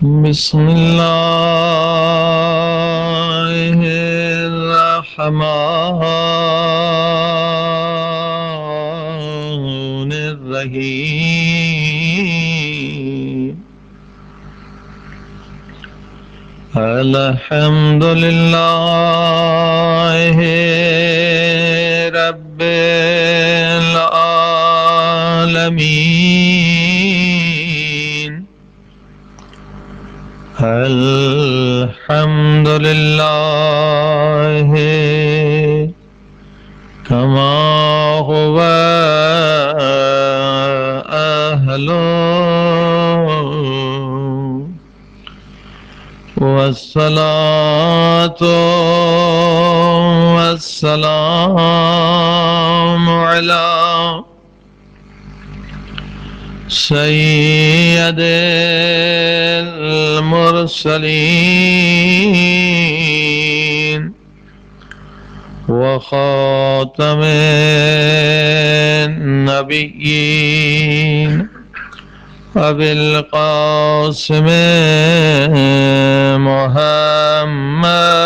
بسم الله الرحمن الرحيم الحمد لله رب العالمين الحمد لله كما هو أهله والصلاة والسلام على سيد المرسلين وخاتم النبيين أبي القاسم محمد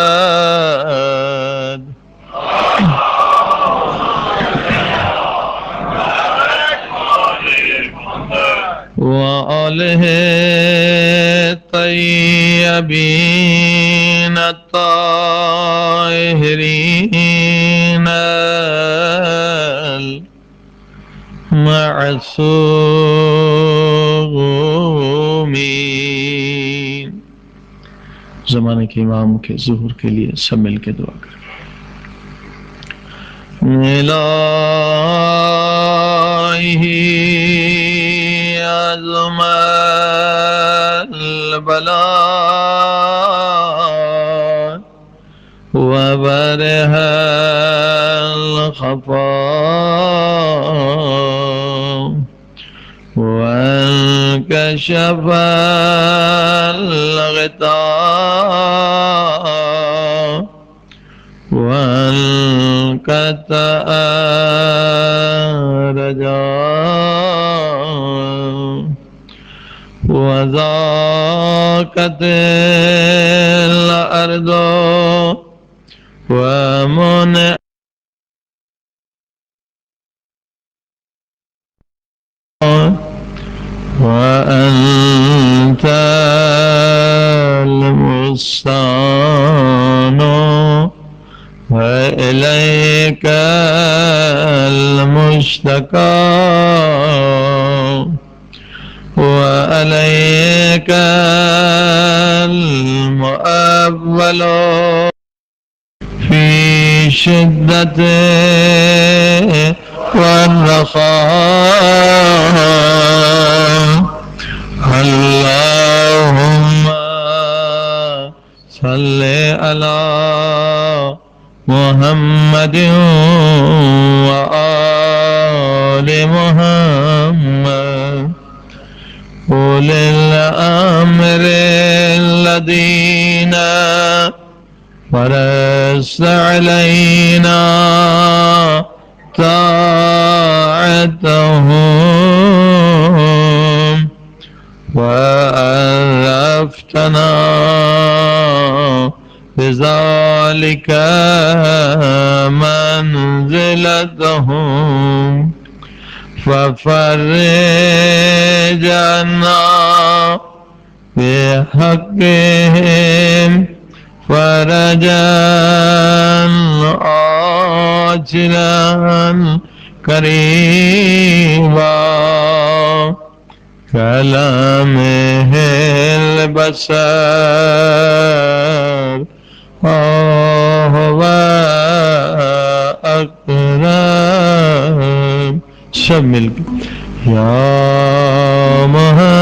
وآله الطيبين الطاهرين المعصومين. زمانے کے امام کے ظہور کے لیے سب مل کے دعا کریں. الہی عظم البلاء وبرح الخفاء وانكشف الغطاء وانقطع الرجاء وضاقت الأرض ومنع وأنت المستعان وإليك المشتكى وعليك المؤول في شدة والرخاء. اللهم صل على محمد وآل محمد أولي الأمر الذين فرضت علينا طاعتهم وعرفتنا بذلك منزلتهم ففرج عنا بحقهم فرجا عاجلا قريبا كلامه البشر وهو أقرب. سب مل کے یا محمد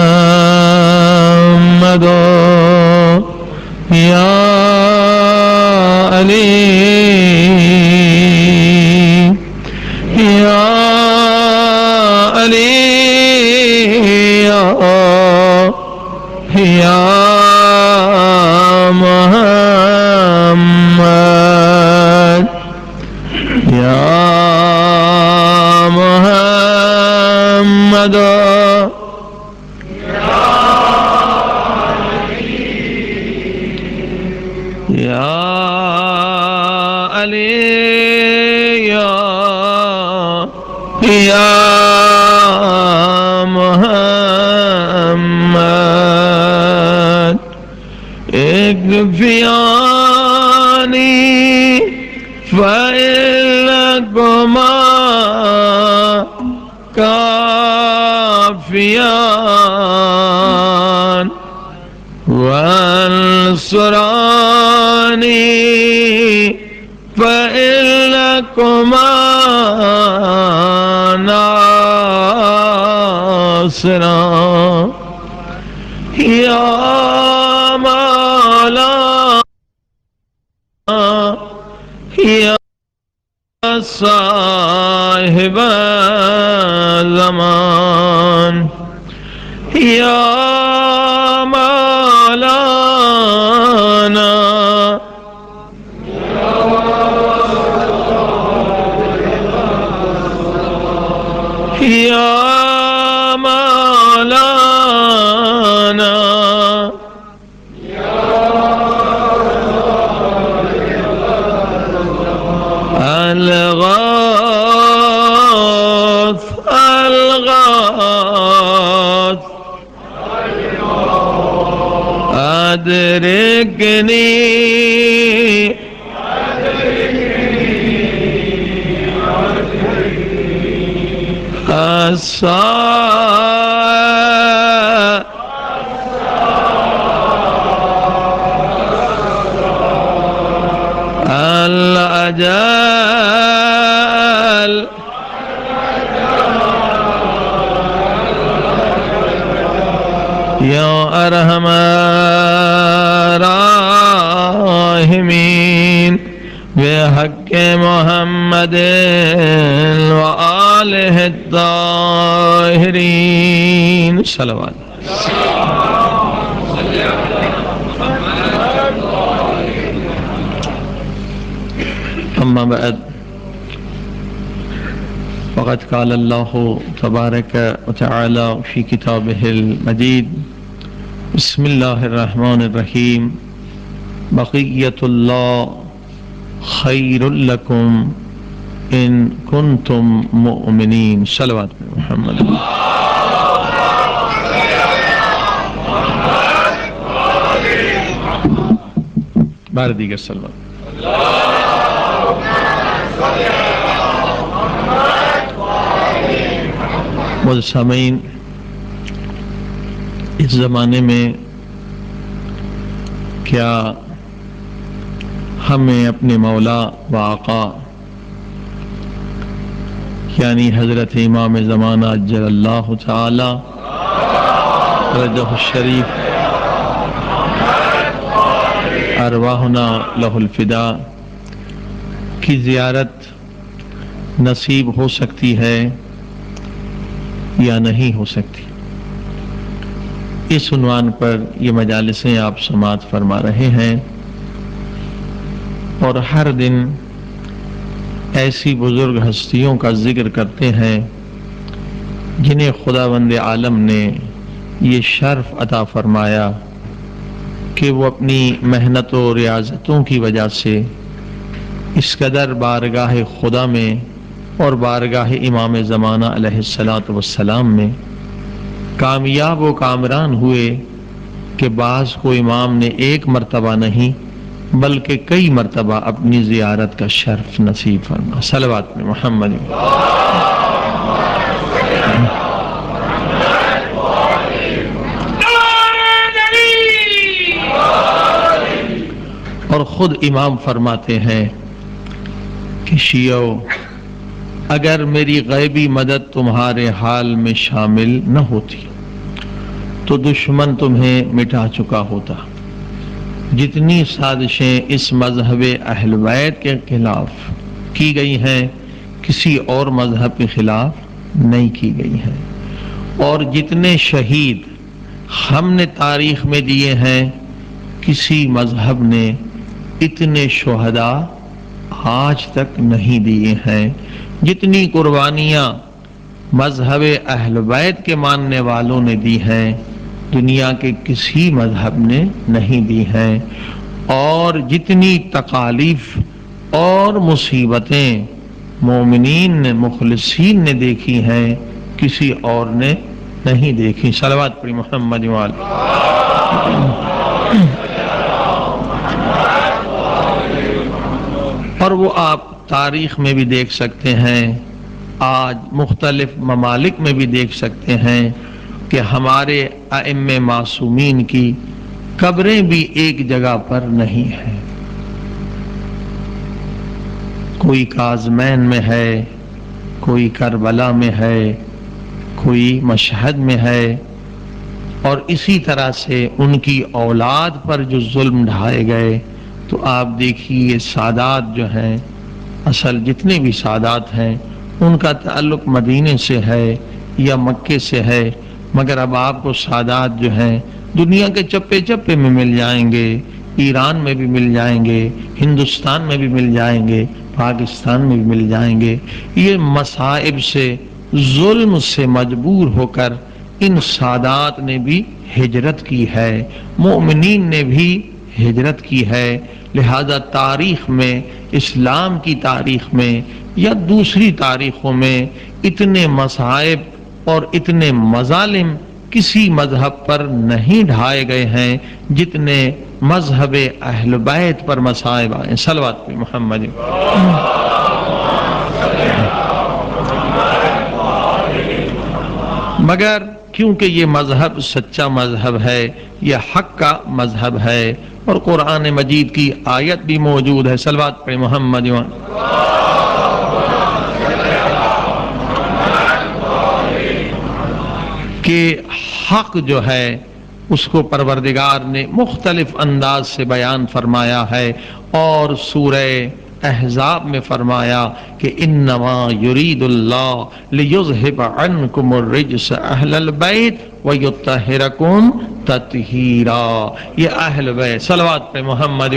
یا علی یا علی یا محمد یا محمد محمد یا علی یا محمد اکفیانی فإنکما کافیان وانصرانی فإنکما ناصران یا مولا یا صاحب زمان یا مولانا یا مولانا الغوث الغوث أدركني الساعة الأجل يا أرحم الراحمين بحق محمد وآله الطاهرين صلوات أما بعد فقد قال الله تبارك وتعالى في كتابه المجيد بسم الله الرحمن الرحيم بقية الله خير لكم إن كنتم مؤمنين صلوات محمد بار دیگر صلوات معزز سامعین، اس زمانے میں کیا ہمیں اپنے مولا و آقا یعنی حضرت امام زمانہ عجل اللہ تعالی فرجہ الشریف ارواحنا لہ الفدا کی زیارت نصیب ہو سکتی ہے یا نہیں ہو سکتی؟ اس عنوان پر یہ مجالسیں آپ سماعت فرما رہے ہیں، اور ہر دن ایسی بزرگ ہستیوں کا ذکر کرتے ہیں جنہیں خداوند عالم نے یہ شرف عطا فرمایا کہ وہ اپنی محنت و ریاضتوں کی وجہ سے اس قدر بارگاہ خدا میں اور بارگاہ امام زمانہ علیہ السلام میں کامیاب و کامران ہوئے کہ بعض کو امام نے ایک مرتبہ نہیں بلکہ کئی مرتبہ اپنی زیارت کا شرف نصیب فرما۔ صلوات میں محمد۔ اور خود امام فرماتے ہیں کہ شیعو، اگر میری غیبی مدد تمہارے حال میں شامل نہ ہوتی تو دشمن تمہیں مٹا چکا ہوتا۔ جتنی سازشیں اس مذہب اہل بیت کے خلاف کی گئی ہیں کسی اور مذہب کے خلاف نہیں کی گئی ہیں، اور جتنے شہید ہم نے تاریخ میں دیے ہیں کسی مذہب نے اتنے شہداء آج تک نہیں دیے ہیں۔ جتنی قربانیاں مذہب اہل بیت کے ماننے والوں نے دی ہیں، دنیا کے کسی مذہب نے نہیں دی ہیں۔ اور جتنی تکالیف اور مصیبتیں مومنین نے، مخلصین نے دیکھی ہیں، کسی اور نے نہیں دیکھی۔ صلوات پڑھی محمد وآلہ۔ اور وہ آپ تاریخ میں بھی دیکھ سکتے ہیں، آج مختلف ممالک میں بھی دیکھ سکتے ہیں کہ ہمارے ائمہ معصومین کی قبریں بھی ایک جگہ پر نہیں ہیں۔ کوئی کاظمین میں ہے، کوئی کربلا میں ہے، کوئی مشہد میں ہے، اور اسی طرح سے ان کی اولاد پر جو ظلم ڈھائے گئے، تو آپ دیکھیے سادات جو ہیں، اصل جتنے بھی سادات ہیں ان کا تعلق مدینے سے ہے یا مکے سے ہے، مگر اب آپ کو سادات جو ہیں دنیا کے چپے چپے میں مل جائیں گے، ایران میں بھی مل جائیں گے، ہندوستان میں بھی مل جائیں گے، پاکستان میں بھی مل جائیں گے۔ یہ مصائب سے، ظلم سے مجبور ہو کر ان سادات نے بھی ہجرت کی ہے، مومنین نے بھی ہجرت کی ہے۔ لہذا تاریخ میں، اسلام کی تاریخ میں یا دوسری تاریخوں میں اتنے مصائب اور اتنے مظالم کسی مذہب پر نہیں ڈھائے گئے ہیں جتنے مذہب اہل بیت پر مصائب آئے۔ صلوات پہ محمد۔ مگر کیونکہ یہ مذہب سچا مذہب ہے، یہ حق کا مذہب ہے، اور قرآن مجید کی آیت بھی موجود ہے۔ صلوات پہ محمد۔ کہ حق جو ہے اس کو پروردگار نے مختلف انداز سے بیان فرمایا ہے، اور سورہ احزاب میں فرمایا کہ انما یرید اللہ لیذہب عنکم الرجس اہل البیت ویطہرکم تطہیرا۔ یہ اہل بیت، صلوات پہ محمد۔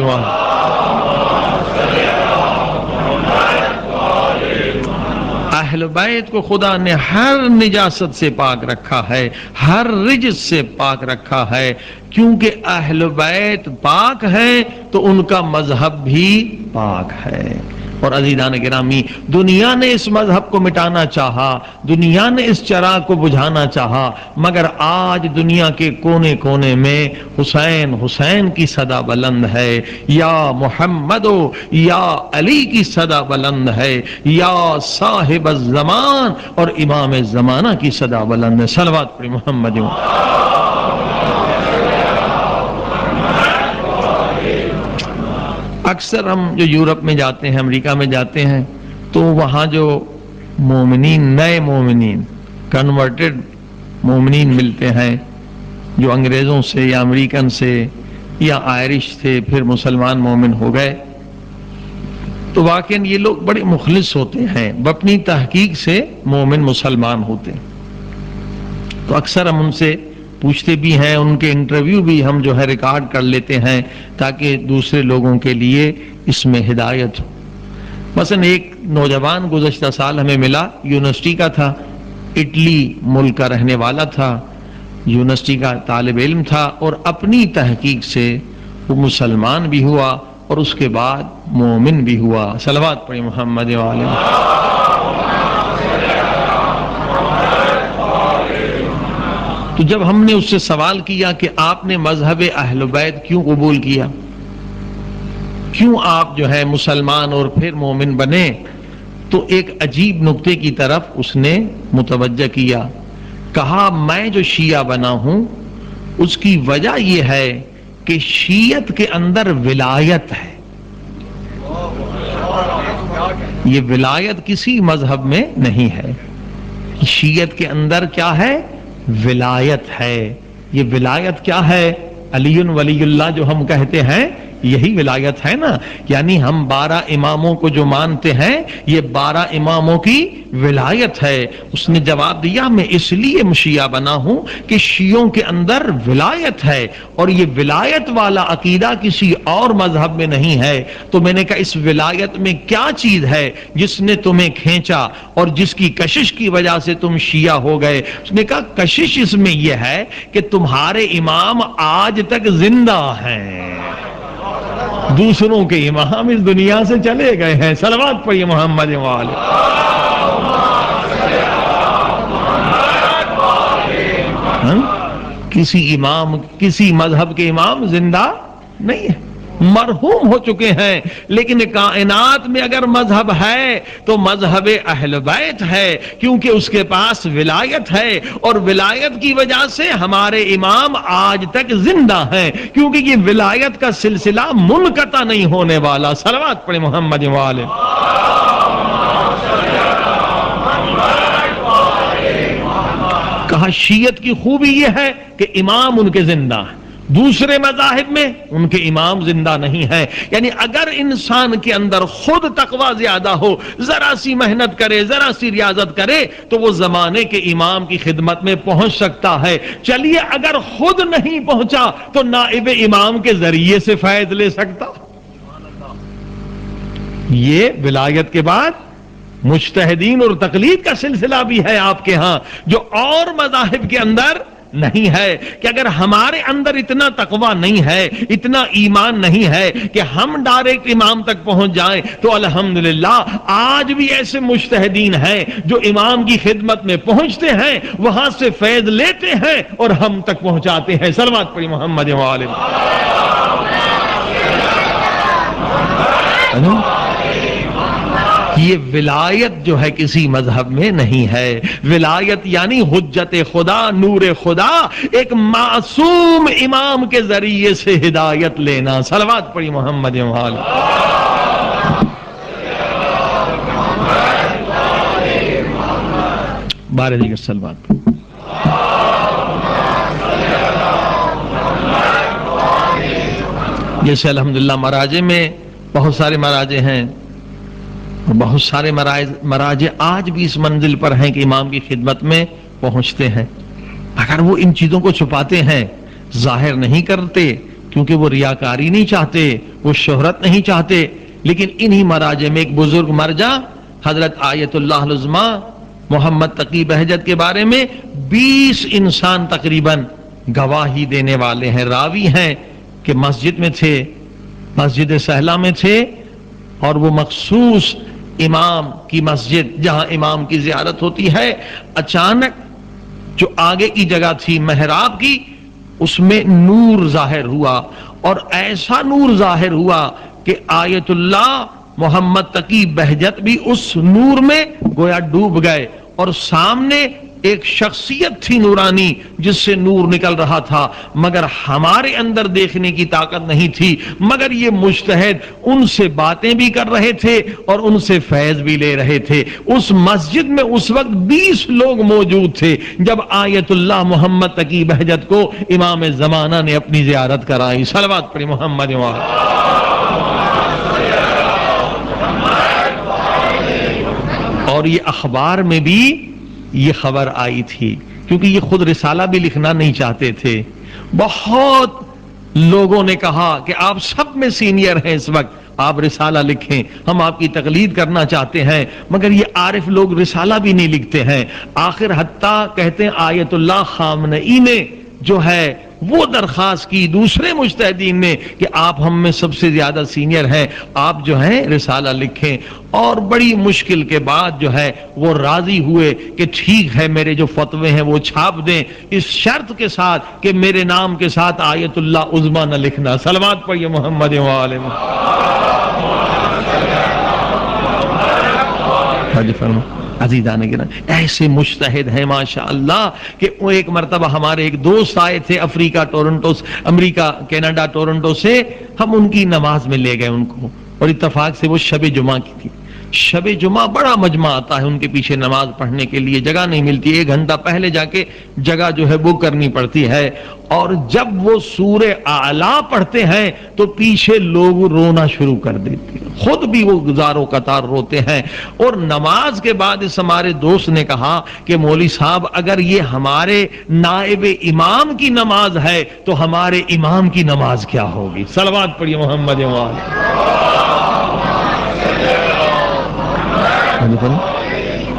اہل بیت کو خدا نے ہر نجاست سے پاک رکھا ہے، ہر رجس سے پاک رکھا ہے، کیونکہ اہل بیت پاک ہے تو ان کا مذہب بھی پاک ہے۔ اور عزیزان گرامی، دنیا نے اس مذہب کو مٹانا چاہا، دنیا نے اس چراغ کو بجھانا چاہا، مگر آج دنیا کے کونے کونے میں حسین حسین کی صدا بلند ہے، یا محمد یا علی کی صدا بلند ہے، یا صاحب الزمان اور امام زمانہ کی صدا بلند ہے۔ صلوات پر محمد۔ اکثر ہم جو یورپ میں جاتے ہیں، امریکہ میں جاتے ہیں، تو وہاں جو مومنین، نئے مومنین، کنورٹڈ مومنین ملتے ہیں جو انگریزوں سے یا امریکن سے یا آئرش سے پھر مسلمان مومن ہو گئے، تو واقعاً یہ لوگ بڑے مخلص ہوتے ہیں، اپنی تحقیق سے مومن مسلمان ہوتے ہیں۔ تو اکثر ہم ان سے پوچھتے بھی ہیں، ان کے انٹرویو بھی ہم جو ہے ریکارڈ کر لیتے ہیں تاکہ دوسرے لوگوں کے لیے اس میں ہدایت ہو۔ مثلا ایک نوجوان گزشتہ سال ہمیں ملا، یونیورسٹی کا تھا، اٹلی ملک کا رہنے والا تھا، یونیورسٹی کا طالب علم تھا، اور اپنی تحقیق سے وہ مسلمان بھی ہوا اور اس کے بعد مومن بھی ہوا۔ صلوات پڑھی محمد وآلہ۔ تو جب ہم نے اس سے سوال کیا کہ آپ نے مذہب اہل بیت کیوں قبول کیا، کیوں آپ جو ہے مسلمان اور پھر مومن بنے، تو ایک عجیب نقطے کی طرف اس نے متوجہ کیا۔ کہا میں جو شیعہ بنا ہوں اس کی وجہ یہ ہے کہ شیعت کے اندر ولایت ہے۔ یہ ولایت کسی مذہب میں نہیں ہے۔ شیعت کے اندر کیا ہے؟ ولایت ہے۔ یہ ولایت کیا ہے؟ علی ولی اللہ جو ہم کہتے ہیں، یہی ولایت ہے نا. یعنی ہم 12 اماموں کو جو مانتے ہیں یہ 12 اماموں کی ولایت ہے. اس نے جواب دیا میں اس لیے شیعہ بنا ہوں کہ شیعوں کے اندر ولایت ہے اور یہ ولایت والا عقیدہ کسی اور مذہب میں نہیں ہے. تو میں نے کہا اس ولایت میں کیا چیز ہے جس نے تمہیں کھینچا اور جس کی کشش کی وجہ سے تم شیعہ ہو گئے؟ اس نے کہا کشش اس میں یہ ہے کہ تمہارے امام آج تک زندہ ہیں، دوسروں کے امام اس دنیا سے چلے گئے ہیں. صلوات پڑھیے محمد وآلہ. کسی امام، کسی مذہب کے امام زندہ نہیں ہے، مرحوم ہو چکے ہیں. لیکن کائنات میں اگر مذہب ہے تو مذہب اہل بیت ہے، کیونکہ اس کے پاس ولایت ہے اور ولایت کی وجہ سے ہمارے امام آج تک زندہ ہیں، کیونکہ یہ ولایت کا سلسلہ منقطع نہیں ہونے والا. صلوات پڑھیں محمد وآلہ. کہا شیعت کی خوبی یہ ہے کہ امام ان کے زندہ ہیں، دوسرے مذاہب میں ان کے امام زندہ نہیں ہیں. یعنی اگر انسان کے اندر خود تقوی زیادہ ہو، ذرا سی محنت کرے، ذرا سی ریاضت کرے تو وہ زمانے کے امام کی خدمت میں پہنچ سکتا ہے. چلیے اگر خود نہیں پہنچا تو نائب امام کے ذریعے سے فیض لے سکتا. یہ ولایت کے بعد مجتہدین اور تقلید کا سلسلہ بھی ہے آپ کے ہاں، جو اور مذاہب کے اندر نہیں ہے. کہ اگر ہمارے اندر اتنا تقوی نہیں ہے، اتنا ایمان نہیں ہے کہ ہم ڈائریکٹ امام تک پہنچ جائیں، تو الحمدللہ آج بھی ایسے مجتہدین ہیں جو امام کی خدمت میں پہنچتے ہیں، وہاں سے فیض لیتے ہیں اور ہم تک پہنچاتے ہیں. صلوات پڑھی محمد وآلہ. یہ ولایت جو ہے کسی مذہب میں نہیں ہے. ولایت یعنی حجت خدا، نور خدا، ایک معصوم امام کے ذریعے سے ہدایت لینا. صلوات پڑھی محمد وآلہ. بارہ دیگر صلوات. جیسے الحمدللہ مراجع میں بہت سارے مراجع ہیں، بہت سارے مراجع آج بھی اس منزل پر ہیں کہ امام کی خدمت میں پہنچتے ہیں. اگر وہ ان چیزوں کو چھپاتے ہیں، ظاہر نہیں کرتے، کیونکہ وہ ریاکاری نہیں چاہتے، وہ شہرت نہیں چاہتے. لیکن انہی مراجع میں ایک بزرگ مرجع حضرت آیت اللہ العظمیٰ محمد تقی بہجت کے بارے میں 20 انسان تقریباً گواہی دینے والے ہیں، راوی ہیں کہ مسجد میں تھے، مسجد سہلہ میں تھے، اور وہ مخصوص امام کی مسجد جہاں امام کی زیارت ہوتی ہے، اچانک جو آگے کی جگہ تھی محراب کی، اس میں نور ظاہر ہوا، اور ایسا نور ظاہر ہوا کہ آیت اللہ محمد تقی بہجت بھی اس نور میں گویا ڈوب گئے. اور سامنے ایک شخصیت تھی نورانی جس سے نور نکل رہا تھا، مگر ہمارے اندر دیکھنے کی طاقت نہیں تھی. مگر یہ مجتہد ان سے باتیں بھی کر رہے تھے اور ان سے فیض بھی لے رہے تھے. اس مسجد میں اس وقت 20 لوگ موجود تھے جب آیت اللہ محمد تقی بہجت کو امام زمانہ نے اپنی زیارت کرائی. صلوات پڑھی محمد وآلہ. اور یہ اخبار میں بھی یہ خبر آئی تھی، کیونکہ یہ خود رسالہ بھی لکھنا نہیں چاہتے تھے. بہت لوگوں نے کہا کہ آپ سب میں سینئر ہیں اس وقت، آپ رسالہ لکھیں، ہم آپ کی تقلید کرنا چاہتے ہیں. مگر یہ عارف لوگ رسالہ بھی نہیں لکھتے ہیں. آخر حتیٰ کہتے ہیں آیت اللہ خامنئی نے جو ہے وہ درخواست کی دوسرے مجتہدین نے کہ آپ ہم میں سب سے زیادہ سینئر ہیں، آپ جو ہیں رسالہ لکھیں. اور بڑی مشکل کے بعد جو ہے وہ راضی ہوئے کہ ٹھیک ہے میرے جو فتوے ہیں وہ چھاپ دیں، اس شرط کے ساتھ کہ میرے نام کے ساتھ آیت اللہ عظمیٰ نہ لکھنا. صلوات پڑھیے محمد وآلہ. عزیزان گرامی، ایسے مجتہد ہیں ماشاءاللہ کہ وہ ایک مرتبہ ہمارے ایک دوست آئے تھے امریکہ کینیڈا ٹورنٹو سے. ہم ان کی نماز میں لے گئے ان کو، اور اتفاق سے وہ شب جمعہ کی تھی. شب جمعہ بڑا مجمع آتا ہے ان کے پیچھے نماز پڑھنے کے لیے، جگہ نہیں ملتی، 1 گھنٹہ پہلے جا کے جگہ جو ہے بک کرنی پڑتی ہے، اور جب وہ سورہ اعلیٰ پڑھتے ہیں تو پیچھے لوگ رونا شروع کر دیتے ہیں، خود بھی وہ گزاروں قطار روتے ہیں۔ اور نماز کے بعد اس ہمارے دوست نے کہا کہ مولوی صاحب اگر یہ ہمارے نائب امام کی نماز ہے تو ہمارے امام کی نماز کیا ہوگی؟ صلوات پڑھیے محمد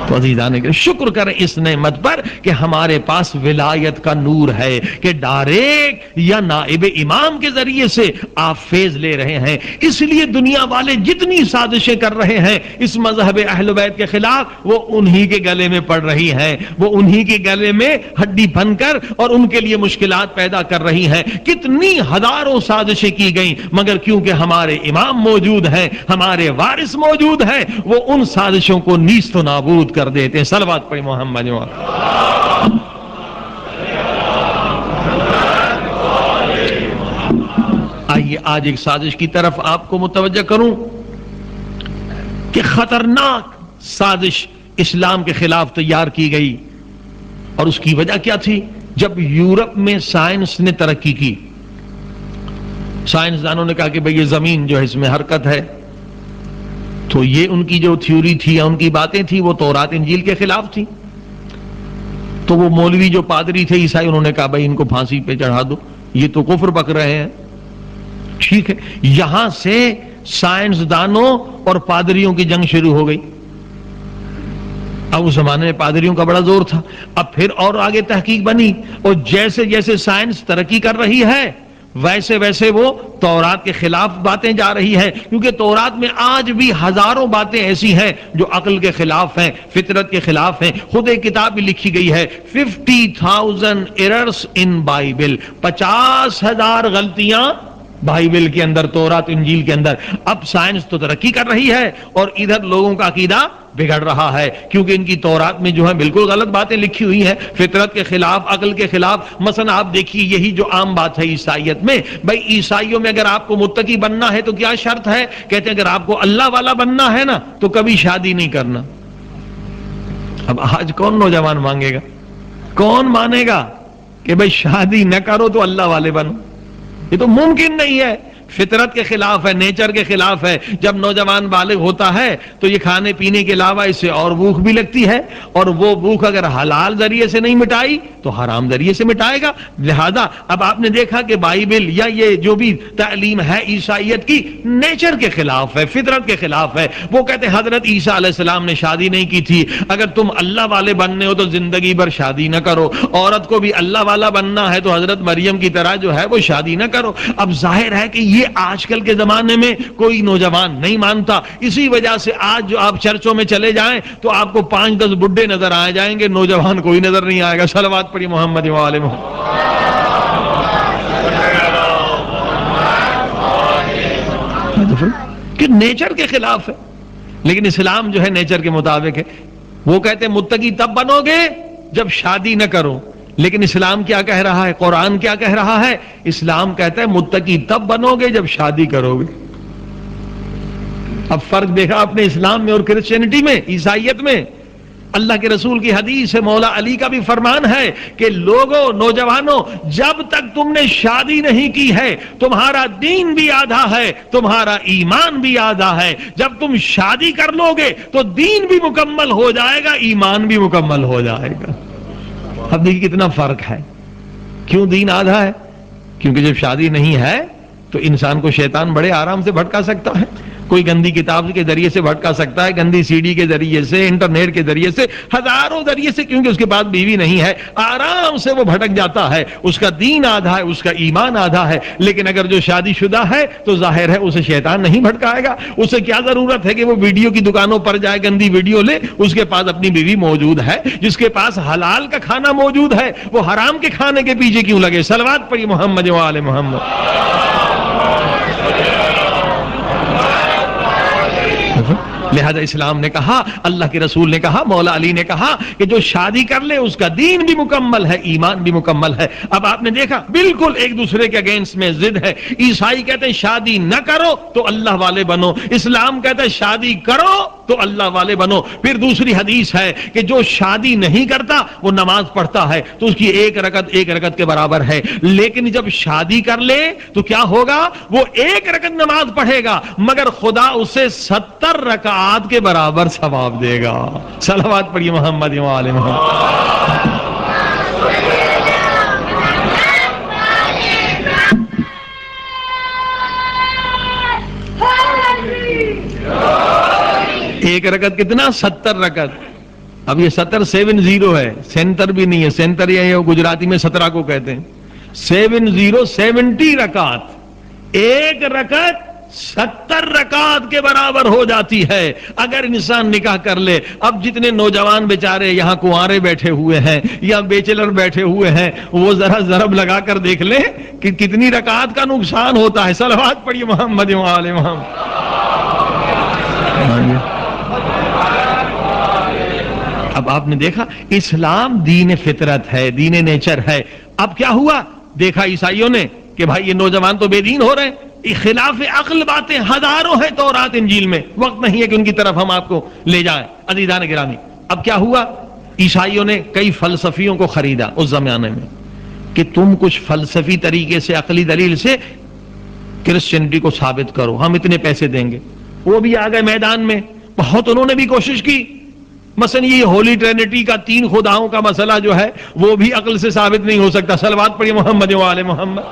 تو عزیزان کے شکر کریں اس نعمت پر کہ ہمارے پاس ولایت کا نور ہے کہ ڈائریکٹ یا نائب امام کے ذریعے سے آپ فیض لے رہے ہیں۔ اس لیے دنیا والے جتنی سازشیں کر رہے ہیں اس مذہب اہل بیت کے خلاف، وہ انہی کے گلے میں پڑ رہی ہیں، وہ انہی کے گلے میں ہڈی بن کر اور ان کے لیے مشکلات پیدا کر رہی ہیں۔ کتنی ہزاروں سازشیں کی گئیں، مگر کیونکہ ہمارے امام موجود ہیں، ہمارے وارث موجود ہیں، وہ ان سازشوں کو نیست و نابود کر دیتے ہیں۔ صلوات پڑھی محمد۔ آئیے آج ایک سازش کی طرف آپ کو متوجہ کروں کہ خطرناک سازش اسلام کے خلاف تیار کی گئی، اور اس کی وجہ کیا تھی؟ جب یورپ میں سائنس نے ترقی کی، سائنسدانوں نے کہا کہ بھئی یہ زمین جو ہے اس میں حرکت ہے، تو یہ ان کی جو تھیوری تھی یا ان کی باتیں تھی وہ تورات انجیل کے خلاف تھی۔ تو وہ مولوی جو پادری تھے عیسائی، انہوں نے کہا بھائی ان کو پھانسی پہ چڑھا دو، یہ تو کفر بک رہے ہیں۔ ٹھیک ہے، یہاں سے سائنسدانوں اور پادریوں کی جنگ شروع ہو گئی۔ اب اس زمانے میں پادریوں کا بڑا زور تھا، اب پھر اور آگے تحقیق بنی، اور جیسے جیسے سائنس ترقی کر رہی ہے ویسے ویسے وہ تورات کے خلاف باتیں جا رہی ہیں، کیونکہ تورات میں آج بھی ہزاروں باتیں ایسی ہیں جو عقل کے خلاف ہیں، فطرت کے خلاف ہیں۔ خود ایک کتاب بھی لکھی گئی ہے 50,000 errors in Bible، 50,000 غلطیاں بائبل کے اندر، تورات انجیل کے اندر۔ اب سائنس تو ترقی کر رہی ہے اور ادھر لوگوں کا عقیدہ بگڑ رہا ہے، کیونکہ ان کی تورات میں جو ہے بالکل غلط باتیں لکھی ہوئی ہیں، فطرت کے خلاف، عقل کے خلاف۔ مثلا آپ دیکھیے یہی جو عام بات ہے عیسائیت میں، بھائی عیسائیوں میں اگر آپ کو متقی بننا ہے تو کیا شرط ہے؟ کہتے ہیں اگر آپ کو اللہ والا بننا ہے نا تو کبھی شادی نہیں کرنا۔ اب آج کون نوجوان مانگے گا؟ کون مانے گا کہ بھائی شادی نہ کرو تو اللہ والے بنو؟ یہ تو ممکن نہیں ہے، فطرت کے خلاف ہے، نیچر کے خلاف ہے۔ جب نوجوان بالغ ہوتا ہے تو یہ کھانے پینے کے علاوہ اس سے اور بھوک بھی لگتی ہے، اور وہ بھوک اگر حلال ذریعے سے نہیں مٹائی تو حرام ذریعے سے مٹائے گا۔ لہذا اب آپ نے دیکھا کہ بائبل یا یہ جو بھی تعلیم ہے عیسائیت کی نیچر کے خلاف ہے، فطرت کے خلاف ہے۔ وہ کہتے ہیں حضرت عیسیٰ علیہ السلام نے شادی نہیں کی تھی، اگر تم اللہ والے بننے ہو تو زندگی بھر شادی نہ کرو۔ عورت کو بھی اللہ والا بننا ہے تو حضرت مریم کی طرح جو ہے وہ شادی نہ کرو۔ اب ظاہر ہے کہ یہ آج کل کے زمانے میں کوئی نوجوان نہیں مانتا۔ اسی وجہ سے آج جو آپ چرچوں میں چلے جائیں تو آپ کو 5-10 بڈھے نظر آ جائیں گے، نوجوان کوئی نظر نہیں آئے گا۔ صلوات پڑھی محمد و آل محمد۔ کہ نیچر کے خلاف ہے، لیکن اسلام جو ہے نیچر کے مطابق ہے۔ وہ کہتے ہیں متقی تب بنو گے جب شادی نہ کرو، لیکن اسلام کیا کہہ رہا ہے؟ قرآن کیا کہہ رہا ہے؟ اسلام کہتا ہے متقی تب بنو گے جب شادی کرو گے۔ اب فرق دیکھا آپ نے اسلام میں اور کرسچینٹی میں، عیسائیت میں۔ اللہ کے رسول کی حدیث ہے، مولا علی کا بھی فرمان ہے کہ لوگوں، نوجوانوں، جب تک تم نے شادی نہیں کی ہے تمہارا دین بھی آدھا ہے، تمہارا ایمان بھی آدھا ہے۔ جب تم شادی کر لو گے تو دین بھی مکمل ہو جائے گا، ایمان بھی مکمل ہو جائے گا۔ اب دیکھیے کتنا فرق ہے۔ کیوں دین آدھا ہے؟ کیونکہ جب شادی نہیں ہے تو انسان کو شیطان بڑے آرام سے بھٹکا سکتا ہے۔ کوئی گندی کتاب کے ذریعے سے بھٹکا سکتا ہے، گندی سی ڈی کے ذریعے سے، انٹرنیٹ کے ذریعے سے، ہزاروں ذریعے سے، کیونکہ اس کے پاس بیوی نہیں ہے، آرام سے وہ بھٹک جاتا ہے۔ اس کا دین آدھا ہے، اس کا ایمان آدھا ہے۔ لیکن اگر جو شادی شدہ ہے تو ظاہر ہے اسے شیطان نہیں بھٹکائے گا۔ اسے کیا ضرورت ہے کہ وہ ویڈیو کی دکانوں پر جائے گندی ویڈیو لے؟ اس کے پاس اپنی بیوی موجود ہے۔ جس کے پاس حلال کا کھانا موجود ہے وہ حرام کے کھانے کے پیچھے کیوں لگے؟ صلوات پڑھی محمد و آل محمد۔ لہذا اسلام نے کہا، اللہ کے رسول نے کہا، مولا علی نے کہا کہ جو شادی کر لے اس کا دین بھی مکمل ہے، ایمان بھی مکمل ہے۔ اب آپ نے دیکھا بالکل ایک دوسرے کے اگینسٹ میں ضد ہے۔ عیسائی کہتے ہیں شادی نہ کرو تو اللہ والے بنو، اسلام کہتا ہے شادی کرو تو اللہ والے بنو. پھر دوسری حدیث ہے کہ جو شادی نہیں کرتا وہ نماز پڑھتا ہے تو اس کی ایک رکعت کے برابر ہے، لیکن جب شادی کر لے تو کیا ہوگا؟ وہ ایک رکعت نماز پڑھے گا مگر خدا اسے 70 رکعات کے برابر ثواب دے گا. صلوات پڑھیے محمد و آل محمد. ایک رکعت کتنا؟ 70 رکعت. اب یہ 70 70 ہے، سینتر بھی نہیں ہے. سینتر یہ گجراتی میں 17 کو کہتے ہیں. 70 رکعت. ایک رکعت 70 رکعت کے برابر ہو جاتی ہے اگر انسان نکاح کر لے. اب جتنے نوجوان بیچارے یہاں کنوارے بیٹھے ہوئے ہیں یا بیچلر بیٹھے ہوئے ہیں وہ ذرا ضرب لگا کر دیکھ لیں کہ کتنی رکعت کا نقصان ہوتا ہے. صلوات پڑھیے محمد و آل محمد. اب آپ نے دیکھا اسلام دین فطرت ہے، دین نیچر ہے. اب کیا ہوا؟ دیکھا عیسائیوں نے کہ بھائی یہ نوجوان تو بے دین ہو رہے ہیں، خلاف عقل باتیں ہزاروں ہیں تورات انجیل میں. وقت نہیں ہے کہ ان کی طرف ہم آپ کو لے جائیں عزیزان گرامی. اب کیا ہوا؟ عیسائیوں نے کئی فلسفیوں کو خریدا اس زمانے میں کہ تم کچھ فلسفی طریقے سے عقلی دلیل سے کرسچینٹی کو ثابت کرو، ہم اتنے پیسے دیں گے. وہ بھی آ گئے میدان میں. بہت انہوں نے بھی کوشش کی. مثلا یہ ہولی ٹرینٹی کا 3 خداؤں کا مسئلہ جو ہے وہ بھی عقل سے ثابت نہیں ہو سکتا. صلوات پڑھیے محمد و آل محمد.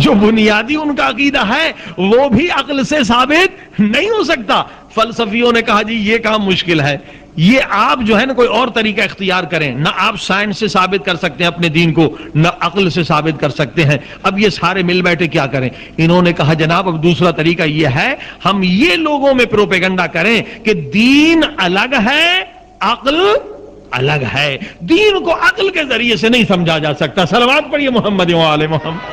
جو بنیادی ان کا عقیدہ ہے وہ بھی عقل سے ثابت نہیں ہو سکتا. فلسفیوں نے کہا جی یہ کام مشکل ہے، یہ آپ جو ہے نا کوئی اور طریقہ اختیار کریں. نہ آپ سائنس سے ثابت کر سکتے ہیں اپنے دین کو، نہ عقل سے ثابت کر سکتے ہیں. اب یہ سارے مل بیٹھے کیا کریں؟ انہوں نے کہا جناب اب دوسرا طریقہ یہ ہے ہم یہ لوگوں میں پروپیگنڈا کریں کہ دین الگ ہے، عقل الگ ہے. دین کو عقل کے ذریعے سے نہیں سمجھا جا سکتا. صلوات پڑھیے محمد و آل محمد.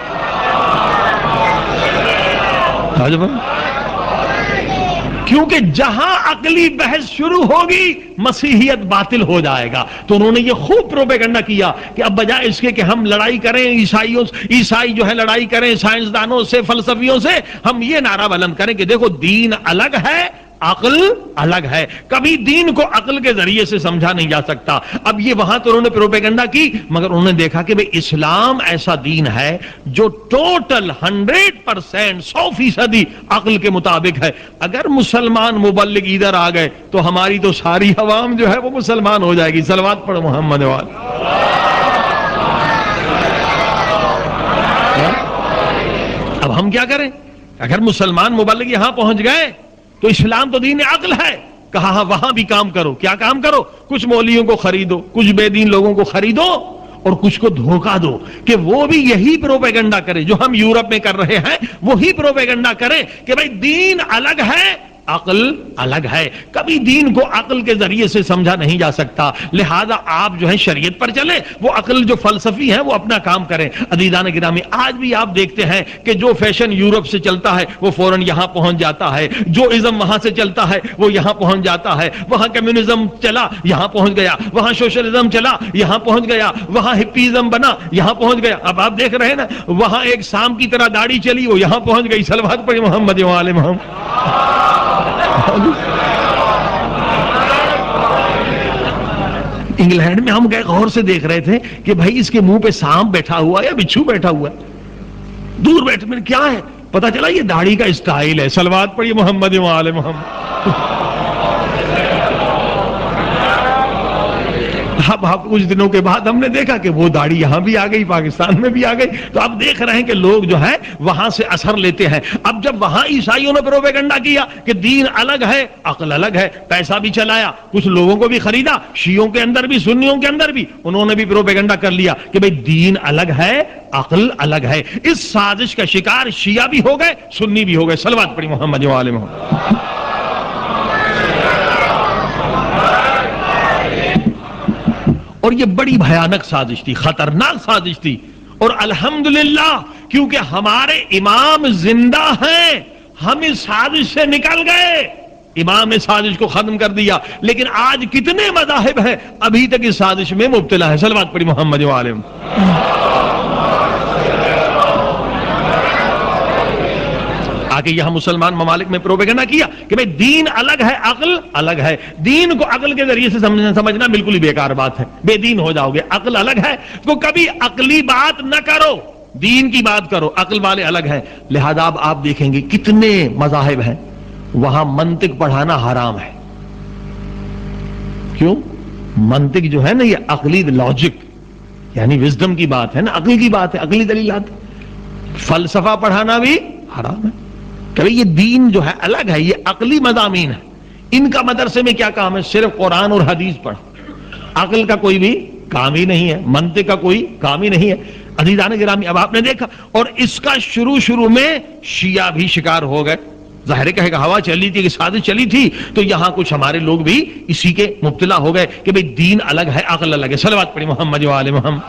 کیونکہ جہاں عقلی بحث شروع ہوگی مسیحیت باطل ہو جائے گا. تو انہوں نے یہ خوب پروپیگنڈا کیا کہ اب بجائے اس کے کہ ہم لڑائی کریں عیسائی جو ہے لڑائی کریں سائنسدانوں سے، فلسفیوں سے، ہم یہ نعرہ بلند کریں کہ دیکھو دین الگ ہے، عقل الگ ہے. کبھی دین کو عقل کے ذریعے سے سمجھا نہیں جا سکتا. اب یہ وہاں تو انہوں نے پروپیگنڈا کی مگر انہوں نے دیکھا کہ بھئی اسلام ایسا دین ہے جو ٹوٹل 100% 100% عقل کے مطابق ہے. اگر مسلمان مبلغ ادھر آ گئے تو ہماری تو ساری عوام جو ہے وہ مسلمان ہو جائے گی. صلوات پڑھو محمد وال. اب ہم کیا کریں؟ اگر مسلمان مبلغ یہاں پہنچ گئے تو اسلام تو دین عقل ہے. کہا ہاں وہاں بھی کام کرو. کیا کام کرو؟ کچھ مولویوں کو خریدو، کچھ بے دین لوگوں کو خریدو اور کچھ کو دھوکہ دو کہ وہ بھی یہی پروپیگنڈا کرے جو ہم یورپ میں کر رہے ہیں، وہی پروپیگنڈا کرے کہ بھئی دین الگ ہے، عقل الگ ہے. کبھی دین کو عقل کے ذریعے سے سمجھا نہیں جا سکتا. لہذا آپ جو ہے شریعت پر چلے، وہ عقل جو فلسفی ہے وہ اپنا کام کریں. عزیزان گرامی آج بھی آپ دیکھتے ہیں کہ جو فیشن یورپ سے چلتا ہے وہ فوراً یہاں پہنچ جاتا ہے، جو ازم وہاں سے چلتا ہے وہ یہاں پہنچ جاتا ہے. وہاں کمیونزم چلا یہاں پہنچ گیا، وہاں سوشلزم چلا یہاں پہنچ گیا، وہاں ہپیزم بنا یہاں پہنچ گیا. اب آپ دیکھ رہے ہیں نا وہاں ایک سام کی طرح داڑھی چلی وہ یہاں پہنچ گئی. صلوات پڑھی محمد و آل محمد. انگلینڈ میں ہم گئے غور سے دیکھ رہے تھے کہ بھائی اس کے منہ پہ سانپ بیٹھا ہوا یا بچھو بیٹھا ہوا ہے. دور بیٹھے میں کیا ہے پتا چلا یہ داڑھی کا اسٹائل ہے. صلوات پڑھیے محمد و آل محمد. اب کچھ دنوں کے بعد ہم نے دیکھا کہ وہ داڑھی یہاں بھی آ گئی، پاکستان میں بھی آ گئی. تو اب دیکھ رہے ہیں کہ لوگ جو ہے وہاں سے اثر لیتے ہیں. اب جب وہاں عیسائیوں نے پروپیگنڈا کیا کہ دین الگ ہے، عقل الگ ہے، پیسہ بھی چلایا، کچھ لوگوں کو بھی خریدا، شیعوں کے اندر بھی سنیوں کے اندر بھی انہوں نے بھی پروپیگنڈا کر لیا کہ بھئی دین الگ ہے، عقل الگ ہے. اس سازش کا شکار شیعہ بھی ہو گئے، سنی بھی ہو گئے. صلوات پڑھی محمد و آل محمد. اور یہ بڑی بھیانک سازش تھی، خطرناک سازش تھی. اور الحمدللہ کیونکہ ہمارے امام زندہ ہیں ہم اس سازش سے نکل گئے. امام نے سازش کو ختم کر دیا. لیکن آج کتنے مذاہب ہیں ابھی تک اس سازش میں مبتلا ہے. صلوات پڑھی محمد و آل محمد. آ کے یہاں مسلمان ممالک میں پروپیگنڈا کیا کہ بھئی دین الگ ہے عقل الگ ہے. دین کو عقل کے ذریعے سے سمجھنا بالکل ہی بیکار بات ہے، بے دین ہو جاؤ گے. عقل الگ ہے تو کبھی عقلی بات نہ کرو، دین کی بات کرو. عقل والے الگ ہیں. لہذا اب آپ دیکھیں گے کتنے مذاہب ہیں وہاں منطق پڑھانا حرام ہے. کیوں؟ منطق جو ہے نا یہ عقلی لاجک یعنی وزڈم کی بات ہے نا، عقل کی بات ہے، عقلی دلیلات. فلسفہ پڑھانا بھی حرام ہے کہ یہ دین جو ہے الگ ہے، یہ عقلی مضامین ہے. ان کا مدرسے میں کیا کام ہے؟ صرف قرآن اور حدیث پڑھ. عقل کا کوئی بھی کام ہی نہیں ہے، منطق کا کوئی کام ہی نہیں ہے. عزیزان گرامی اب آپ نے دیکھا اور اس کا شروع میں شیعہ بھی شکار ہو گئے. ظاہر کہے گا ہوا چلی تھی کہ سازش چلی تھی تو یہاں کچھ ہمارے لوگ بھی اسی کے مبتلا ہو گئے کہ بھئی دین الگ ہے عقل الگ ہے. صلوات پڑھی محمد و آل محمد.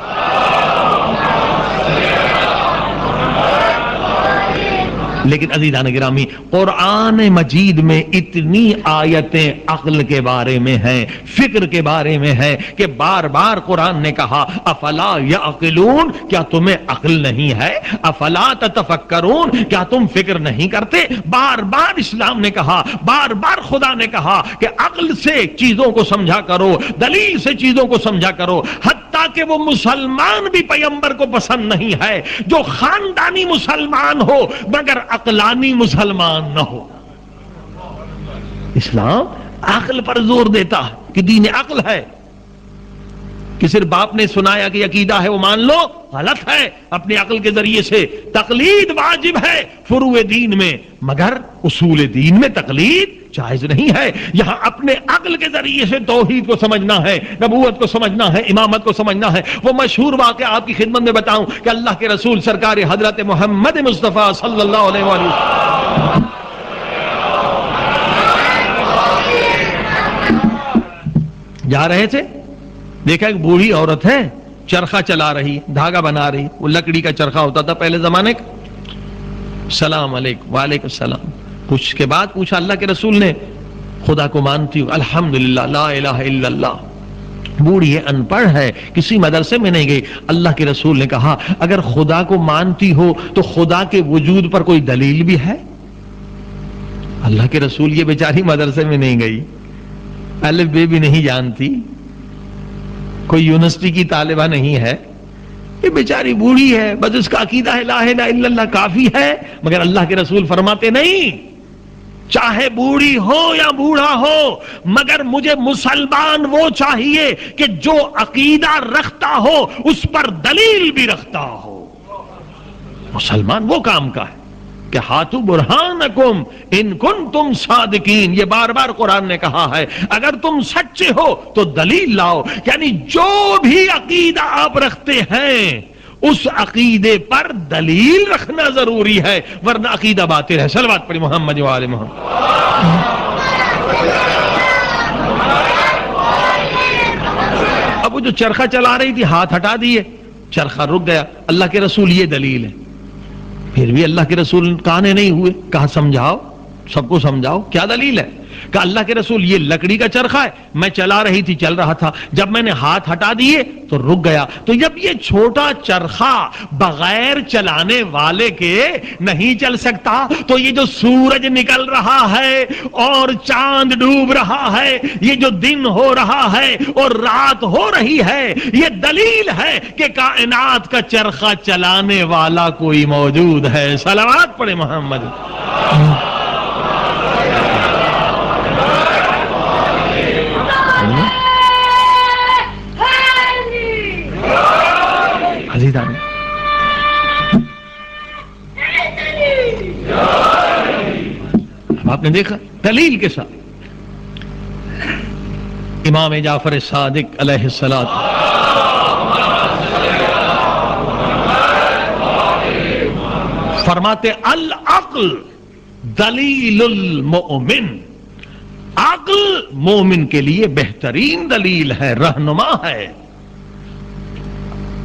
لیکن عزیزان گرامی قرآن مجید میں اتنی آیتیں عقل کے بارے میں ہیں، فکر کے بارے میں ہیں کہ بار بار قرآن نے کہا افلا یعقلون، کیا تمہیں عقل نہیں ہے؟ افلا تتفکرون، کیا تم فکر نہیں کرتے؟ بار بار اسلام نے کہا، بار بار خدا نے کہا کہ عقل سے چیزوں کو سمجھا کرو، دلیل سے چیزوں کو سمجھا کرو. حتیٰ کہ وہ مسلمان بھی پیغمبر کو پسند نہیں ہے جو خاندانی مسلمان ہو مگر عقلانی مسلمان نہ ہو. اسلام عقل پر زور دیتا ہے کہ دین عقل ہے. کہ صرف باپ نے سنایا کہ عقیدہ ہے وہ مان لو، غلط ہے. اپنی عقل کے ذریعے سے تقلید واجب ہے فروع دین میں، مگر اصول دین میں تقلید جائز نہیں ہے. یہاں اپنے عقل کے ذریعے سے توحید کو سمجھنا ہے، نبوت کو سمجھنا ہے، امامت کو سمجھنا ہے. وہ مشہور واقعہ آپ کی خدمت میں بتاؤں کہ اللہ کے رسول سرکار حضرت محمد مصطفیٰ صلی اللہ علیہ وسلم جا رہے تھے، دیکھا ایک بوڑھی عورت ہے چرخہ چلا رہی، دھاگا بنا رہی. وہ لکڑی کا چرخہ ہوتا تھا پہلے زمانے کا. السلام علیکم. وعلیکم السلام. کچھ کے بعد پوچھا اللہ کے رسول نے خدا کو مانتی ہوں؟ الحمدللہ لا الہ الا اللہ. بوڑھی ہے، ان پڑھ ہے، کسی مدرسے میں نہیں گئی. اللہ کے رسول نے کہا اگر خدا کو مانتی ہو تو خدا کے وجود پر کوئی دلیل بھی ہے؟ اللہ کے رسول یہ بیچاری مدرسے میں نہیں گئی، الف بے بھی نہیں جانتی، کوئی یونیورسٹی کی طالبہ نہیں ہے، یہ بیچاری بوڑھی ہے، بس اس کا عقیدہ ہے لا الہ الا اللہ کافی ہے. مگر اللہ کے رسول فرماتے نہیں، چاہے بوڑھی ہو یا بوڑھا ہو مگر مجھے مسلمان وہ چاہیے کہ جو عقیدہ رکھتا ہو اس پر دلیل بھی رکھتا ہو. مسلمان وہ کام کا ہے کہ ہاتھو برہانکم ان کنتم صادقین. یہ بار بار قرآن نے کہا ہے اگر تم سچے ہو تو دلیل لاؤ. یعنی جو بھی عقیدہ آپ رکھتے ہیں اس عقیدے پر دلیل رکھنا ضروری ہے ورنہ عقیدہ باطل ہے. صلوات پڑھی محمد و آل محمد. اب وہ جو چرخہ چلا رہی تھی ہاتھ ہٹا دیے، چرخہ رک گیا. اللہ کے رسول یہ دلیل ہے. پھر بھی اللہ کے رسول کانے نہیں ہوئے، کہا سمجھاؤ، سب کو سمجھاؤ کیا دلیل ہے. کہا اللہ کے رسول یہ لکڑی کا چرخہ ہے، میں چلا رہی تھی، چل رہا تھا، جب میں نے ہاتھ ہٹا دیے تو رک گیا. تو جب یہ چھوٹا چرخہ بغیر چلانے والے کے نہیں چل سکتا تو یہ جو سورج نکل رہا ہے اور چاند ڈوب رہا ہے، یہ جو دن ہو رہا ہے اور رات ہو رہی ہے، یہ دلیل ہے کہ کائنات کا چرخہ چلانے والا کوئی موجود ہے. صلوات پڑھے محمد. آپ نے دیکھا دلیل کے ساتھ امام جعفر صادق علیہ السلام فرماتے العقل دلیل المؤمن. عقل مومن کے لیے بہترین دلیل ہے، رہنما ہے.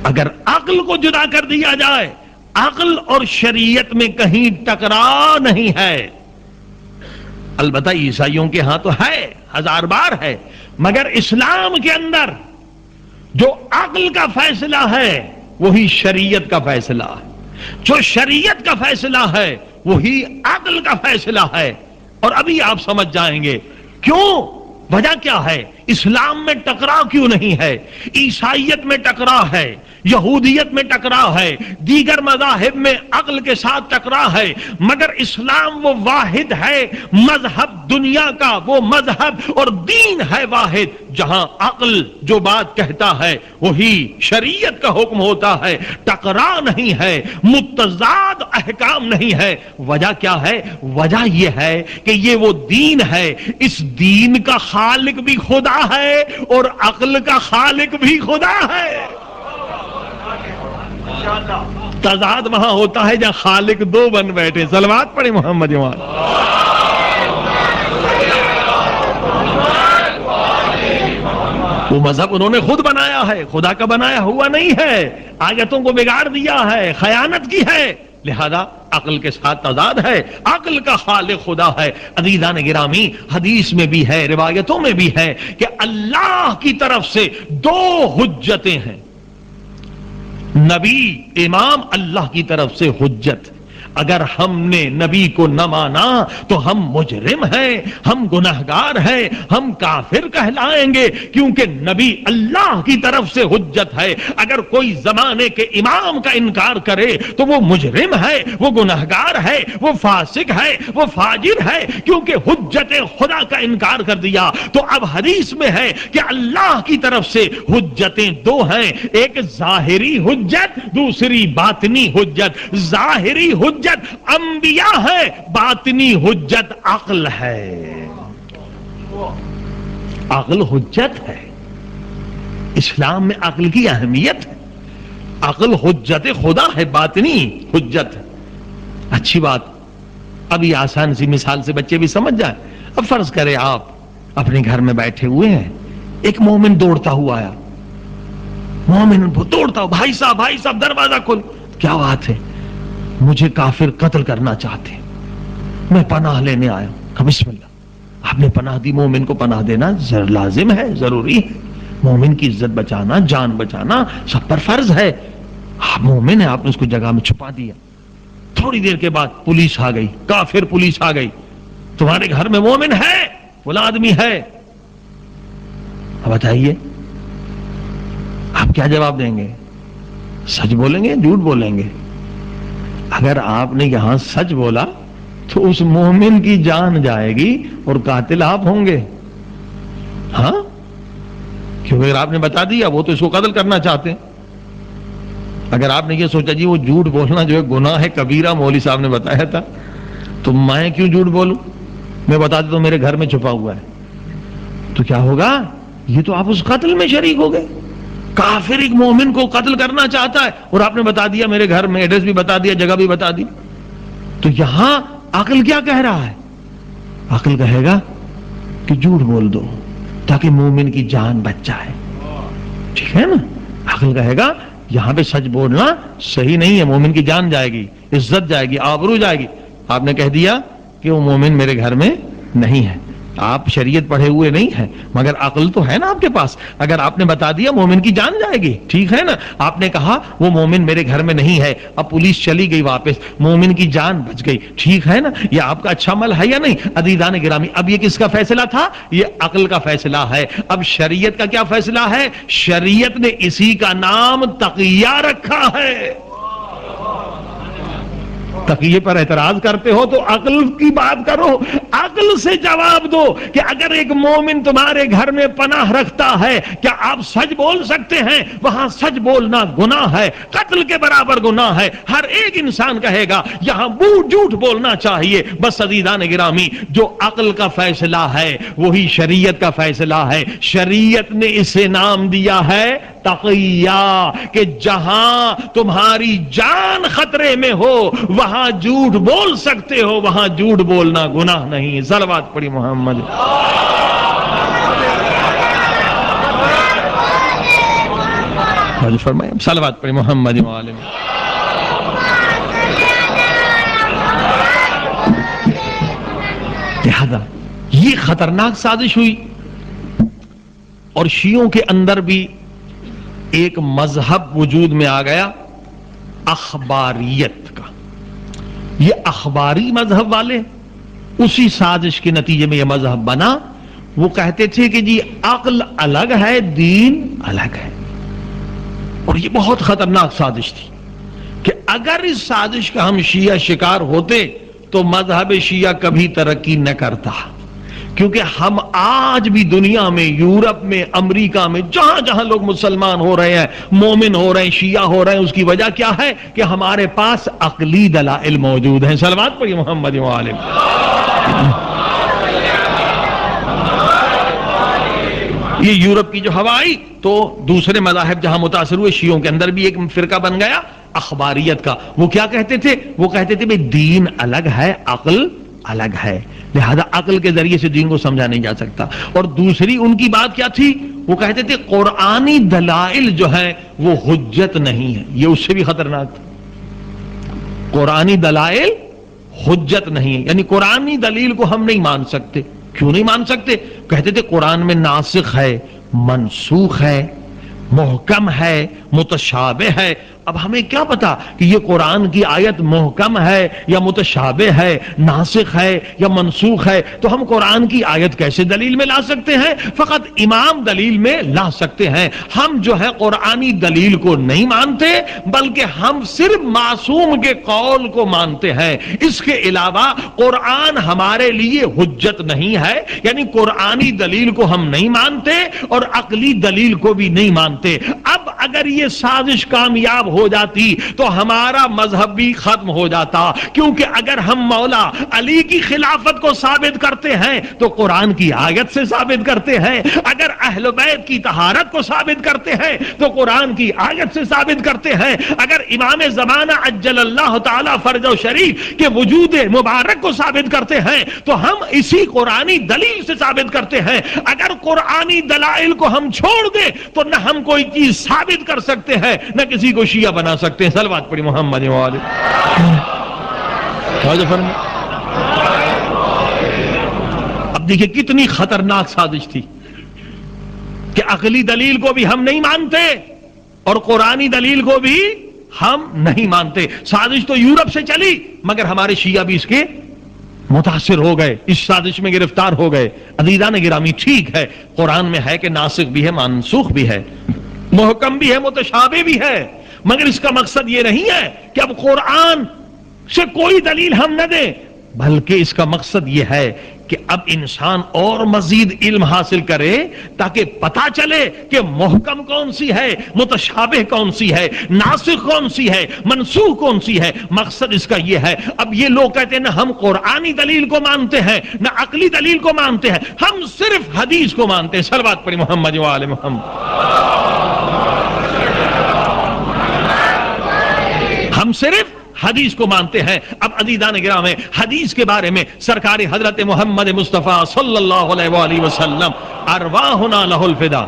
اگر عقل کو جدا کر دیا جائے، عقل اور شریعت میں کہیں ٹکراؤ نہیں ہے. البتہ عیسائیوں کے ہاں تو ہے، ہزار بار ہے، مگر اسلام کے اندر جو عقل کا فیصلہ ہے وہی شریعت کا فیصلہ ہے. جو شریعت کا فیصلہ ہے وہی عقل کا فیصلہ ہے. اور ابھی آپ سمجھ جائیں گے کیوں، وجہ کیا ہے. اسلام میں ٹکراؤ کیوں نہیں ہے، عیسائیت میں ٹکراؤ ہے، یہودیت میں ٹکراؤ ہے، دیگر مذاہب میں عقل کے ساتھ ٹکراؤ ہے، مگر اسلام وہ واحد ہے مذہب، دنیا کا وہ مذہب اور دین ہے واحد جہاں عقل جو بات کہتا ہے وہی شریعت کا حکم ہوتا ہے. ٹکراؤ نہیں ہے، متضاد احکام نہیں ہے. وجہ کیا ہے، وجہ یہ ہے کہ یہ وہ دین ہے، اس دین کا خالق بھی خدا ہے اور عقل کا خالق بھی خدا ہے. تضاد وہاں ہوتا ہے جہاں خالق دو بن بیٹھے. صلوات پڑھیں محمد وال. وہ مذہب انہوں نے خود بنایا ہے، خدا کا بنایا ہوا نہیں ہے. آیتوں کو بگاڑ دیا ہے، خیانت کی ہے، لہذا عقل کے ساتھ تضاد ہے. عقل کا خالق خدا ہے. عزیزان گرامی، حدیث میں بھی ہے، روایتوں میں بھی ہے کہ اللہ کی طرف سے دو حجتیں ہیں. نبی، امام، اللہ کی طرف سے حجت. اگر ہم نے نبی کو نہ مانا تو ہم مجرم ہیں، ہم گناہگار ہیں، ہم کافر کہلائیں گے، کیونکہ نبی اللہ کی طرف سے حجت ہے. اگر کوئی زمانے کے امام کا انکار کرے تو وہ مجرم ہے، وہ گناہگار ہے، وہ فاسق ہے، وہ فاجر ہے، کیونکہ حجت خدا کا انکار کر دیا. تو اب حدیث میں ہے کہ اللہ کی طرف سے حجتیں دو ہیں، ایک ظاہری حجت، دوسری باطنی حجت. ظاہری حجت انبیاء ہے، باطنی حجت عقل ہے. عقل حجت ہے. اسلام میں عقل کی اہمیت ہے. عقل حجت خدا ہے، باطنی حجت ہے. اچھی بات. ابھی آسان سی مثال سے بچے بھی سمجھ جائیں. اب فرض کریں آپ اپنے گھر میں بیٹھے ہوئے ہیں، ایک مومن دوڑتا ہوا آیا. مومن دوڑتا ہوا، بھائی صاحب دروازہ کھول. کیا بات ہے، مجھے کافر قتل کرنا چاہتے ہیں، میں پناہ لینے آیا ہوں. کہ بسم اللہ. آپ نے پناہ دی. مومن کو پناہ دینا لازم ہے، ضروری ہے. مومن کی عزت بچانا، جان بچانا سب پر فرض ہے. آپ مومن ہیں، آپ نے اس کو جگہ میں چھپا دیا. تھوڑی دیر کے بعد پولیس آ گئی، کافر پولیس آ گئی. تمہارے گھر میں مومن ہے، فلاں آدمی ہے. اب بتائیے آپ کیا جواب دیں گے؟ سچ بولیں گے، جھوٹ بولیں گے؟ اگر آپ نے یہاں سچ بولا تو اس مومن کی جان جائے گی اور قاتل آپ ہوں گے. ہاں، کیونکہ اگر آپ نے بتا دیا وہ تو اس کو قتل کرنا چاہتے ہیں. اگر آپ نے یہ سوچا جی وہ جھوٹ بولنا جو ہے گناہ ہے کبیرہ، مولوی صاحب نے بتایا تھا، تو میں کیوں جھوٹ بولوں، میں بتا دیتا ہوں میرے گھر میں چھپا ہوا ہے، تو کیا ہوگا؟ یہ تو آپ اس قتل میں شریک ہو گئے. کافر ایک مومن کو قتل کرنا چاہتا ہے اور آپ نے بتا دیا میرے گھر میں، ایڈریس بھی بتا دیا، جگہ بھی بتا دی. تو یہاں عقل کیا کہہ رہا ہے؟ عقل کہے گا کہ جھوٹ بول دو تاکہ مومن کی جان بچ جائے. ٹھیک ہے نا؟ عقل کہے گا یہاں پہ سچ بولنا صحیح نہیں ہے، مومن کی جان جائے گی، عزت جائے گی، آبرو جائے گی. آپ نے کہہ دیا کہ وہ مومن میرے گھر میں نہیں ہے. آپ شریعت پڑھے ہوئے نہیں ہیں مگر عقل تو ہے نا آپ کے پاس. اگر آپ نے بتا دیا مومن کی جان جائے گی. ٹھیک ہے نا؟ آپ نے کہا وہ مومن میرے گھر میں نہیں ہے، اب پولیس چلی گئی واپس، مومن کی جان بچ گئی. ٹھیک ہے نا؟ یہ آپ کا اچھا عمل ہے یا نہیں؟ عزیزان گرامی، اب یہ کس کا فیصلہ تھا؟ یہ عقل کا فیصلہ ہے. اب شریعت کا کیا فیصلہ ہے؟ شریعت نے اسی کا نام تقیہ رکھا ہے. تقیے پر اعتراض کرتے ہو تو عقل کی بات کرو، عقل سے جواب دو کہ اگر ایک مومن تمہارے گھر میں پناہ رکھتا ہے کیا آپ سچ بول سکتے ہیں؟ وہاں سچ بولنا گناہ ہے، قتل کے برابر گناہ ہے. ہر ایک انسان کہے گا یہاں جھوٹ بولنا چاہیے. بس عزیزان گرامی، جو عقل کا فیصلہ ہے وہی شریعت کا فیصلہ ہے. شریعت نے اسے نام دیا ہے تقیہ، کہ جہاں تمہاری جان خطرے میں ہو وہاں جھوٹ بول سکتے ہو، وہاں جھوٹ بولنا گناہ نہیں. صلوات پڑھی محمد. فرمائے صلوات پڑھی محمد وعلم. لہذا یہ خطرناک سازش ہوئی اور شیعوں کے اندر بھی ایک مذہب وجود میں آ گیا اخباریت کا. یہ اخباری مذہب والے اسی سازش کے نتیجے میں یہ مذہب بنا. وہ کہتے تھے کہ جی عقل الگ ہے، دین الگ ہے. اور یہ بہت خطرناک سازش تھی کہ اگر اس سازش کا ہم شیعہ شکار ہوتے تو مذہب شیعہ کبھی ترقی نہ کرتا. کیونکہ ہم آج بھی دنیا میں، یورپ میں، امریکہ میں، جہاں جہاں لوگ مسلمان ہو رہے ہیں، مومن ہو رہے ہیں، شیعہ ہو رہے ہیں، اس کی وجہ کیا ہے کہ ہمارے پاس عقلی دلائل موجود ہیں. صلوات پڑھیے محمد و آلہ. یہ یورپ کی جو ہوا آئی تو دوسرے مذاہب جہاں متاثر ہوئے، شیعوں کے اندر بھی ایک فرقہ بن گیا اخباریت کا. وہ کیا کہتے تھے؟ وہ کہتے تھے بھئی دین الگ ہے، عقل الگ ہے، لہذا عقل کے ذریعے سے دین کو سمجھا نہیں جا سکتا. اور دوسری ان کی بات کیا تھی؟ وہ کہتے تھے قرآنی دلائل جو ہیں وہ حجت نہیں ہے. یہ اس سے بھی خطرناک تھا. قرآنی دلائل حجت نہیں ہے، یعنی قرآنی دلیل کو ہم نہیں مان سکتے. کیوں نہیں مان سکتے؟ کہتے تھے قرآن میں ناسخ ہے، منسوخ ہے، محکم ہے، متشابہ ہے. اب ہمیں کیا پتا کہ یہ قرآن کی آیت محکم ہے یا متشابہ ہے، ناسخ ہے یا منسوخ ہے؟ تو ہم قرآن کی آیت کیسے دلیل میں لا سکتے ہیں؟ فقط امام دلیل میں لا سکتے ہیں. ہم جو ہے قرآنی دلیل کو نہیں مانتے، بلکہ ہم صرف معصوم کے قول کو مانتے ہیں. اس کے علاوہ قرآن ہمارے لیے حجت نہیں ہے، یعنی قرآنی دلیل کو ہم نہیں مانتے اور عقلی دلیل کو بھی نہیں مانتے. اب اگر یہ سازش کامیاب ہو جاتی تو ہمارا مذہب بھی ختم ہو جاتا. کیونکہ اگر ہم مولا علی کی خلافت کو ثابت کرتے ہیں تو قرآن کی آیت سے ثابت کرتے ہیں. اگر اہل بیت کی طہارت کو ثابت کرتے ہیں تو قرآن کی آیت سے ثابت کرتے ہیں. اگر امام زمانہ عجل اللہ تعالی فرجہ شریف کے وجود مبارک کو ثابت کرتے ہیں تو ہم اسی قرآنی دلیل سے ثابت کرتے ہیں. اگر قرآنی دلائل کو ہم چھوڑ دیں تو نہ ہم کوئی چیز ثابت کر سکتے ہیں، نہ کسی کو شیعہ بنا سکتے ہیں. صلوات پڑھی محمد و آلہ. اب دیکھیں کتنی خطرناک سازش تھی کہ عقلی دلیل کو بھی ہم نہیں مانتے اور قرآنی دلیل کو بھی ہم نہیں مانتے. سازش تو یورپ سے چلی مگر ہمارے شیعہ بھی اس کے متاثر ہو گئے، اس سازش میں گرفتار ہو گئے. عزیزان گرامی، ٹھیک ہے قرآن میں ہے کہ ناسخ بھی ہے، منسوخ بھی ہے، محکم بھی ہے، متشابہ بھی ہے، مگر اس کا مقصد یہ نہیں ہے کہ اب قرآن سے کوئی دلیل ہم نہ دیں، بلکہ اس کا مقصد یہ ہے کہ اب انسان اور مزید علم حاصل کرے تاکہ پتا چلے کہ محکم کون سی ہے، متشابہ کون سی ہے، ناسخ کون سی ہے، منسوخ کون سی ہے. مقصد اس کا یہ ہے. اب یہ لوگ کہتے ہیں نہ ہم قرآنی دلیل کو مانتے ہیں نہ عقلی دلیل کو مانتے ہیں، ہم صرف حدیث کو مانتے ہیں. صلوات پڑھی محمد و آل محمد. ہم صرف حدیث کو مانتے ہیں. اب عزیزان گرامی، حدیث کے بارے میں سرکار حضرت محمد مصطفیٰ صلی اللہ علیہ وآلہ وسلم ارواحنا لہ الفدا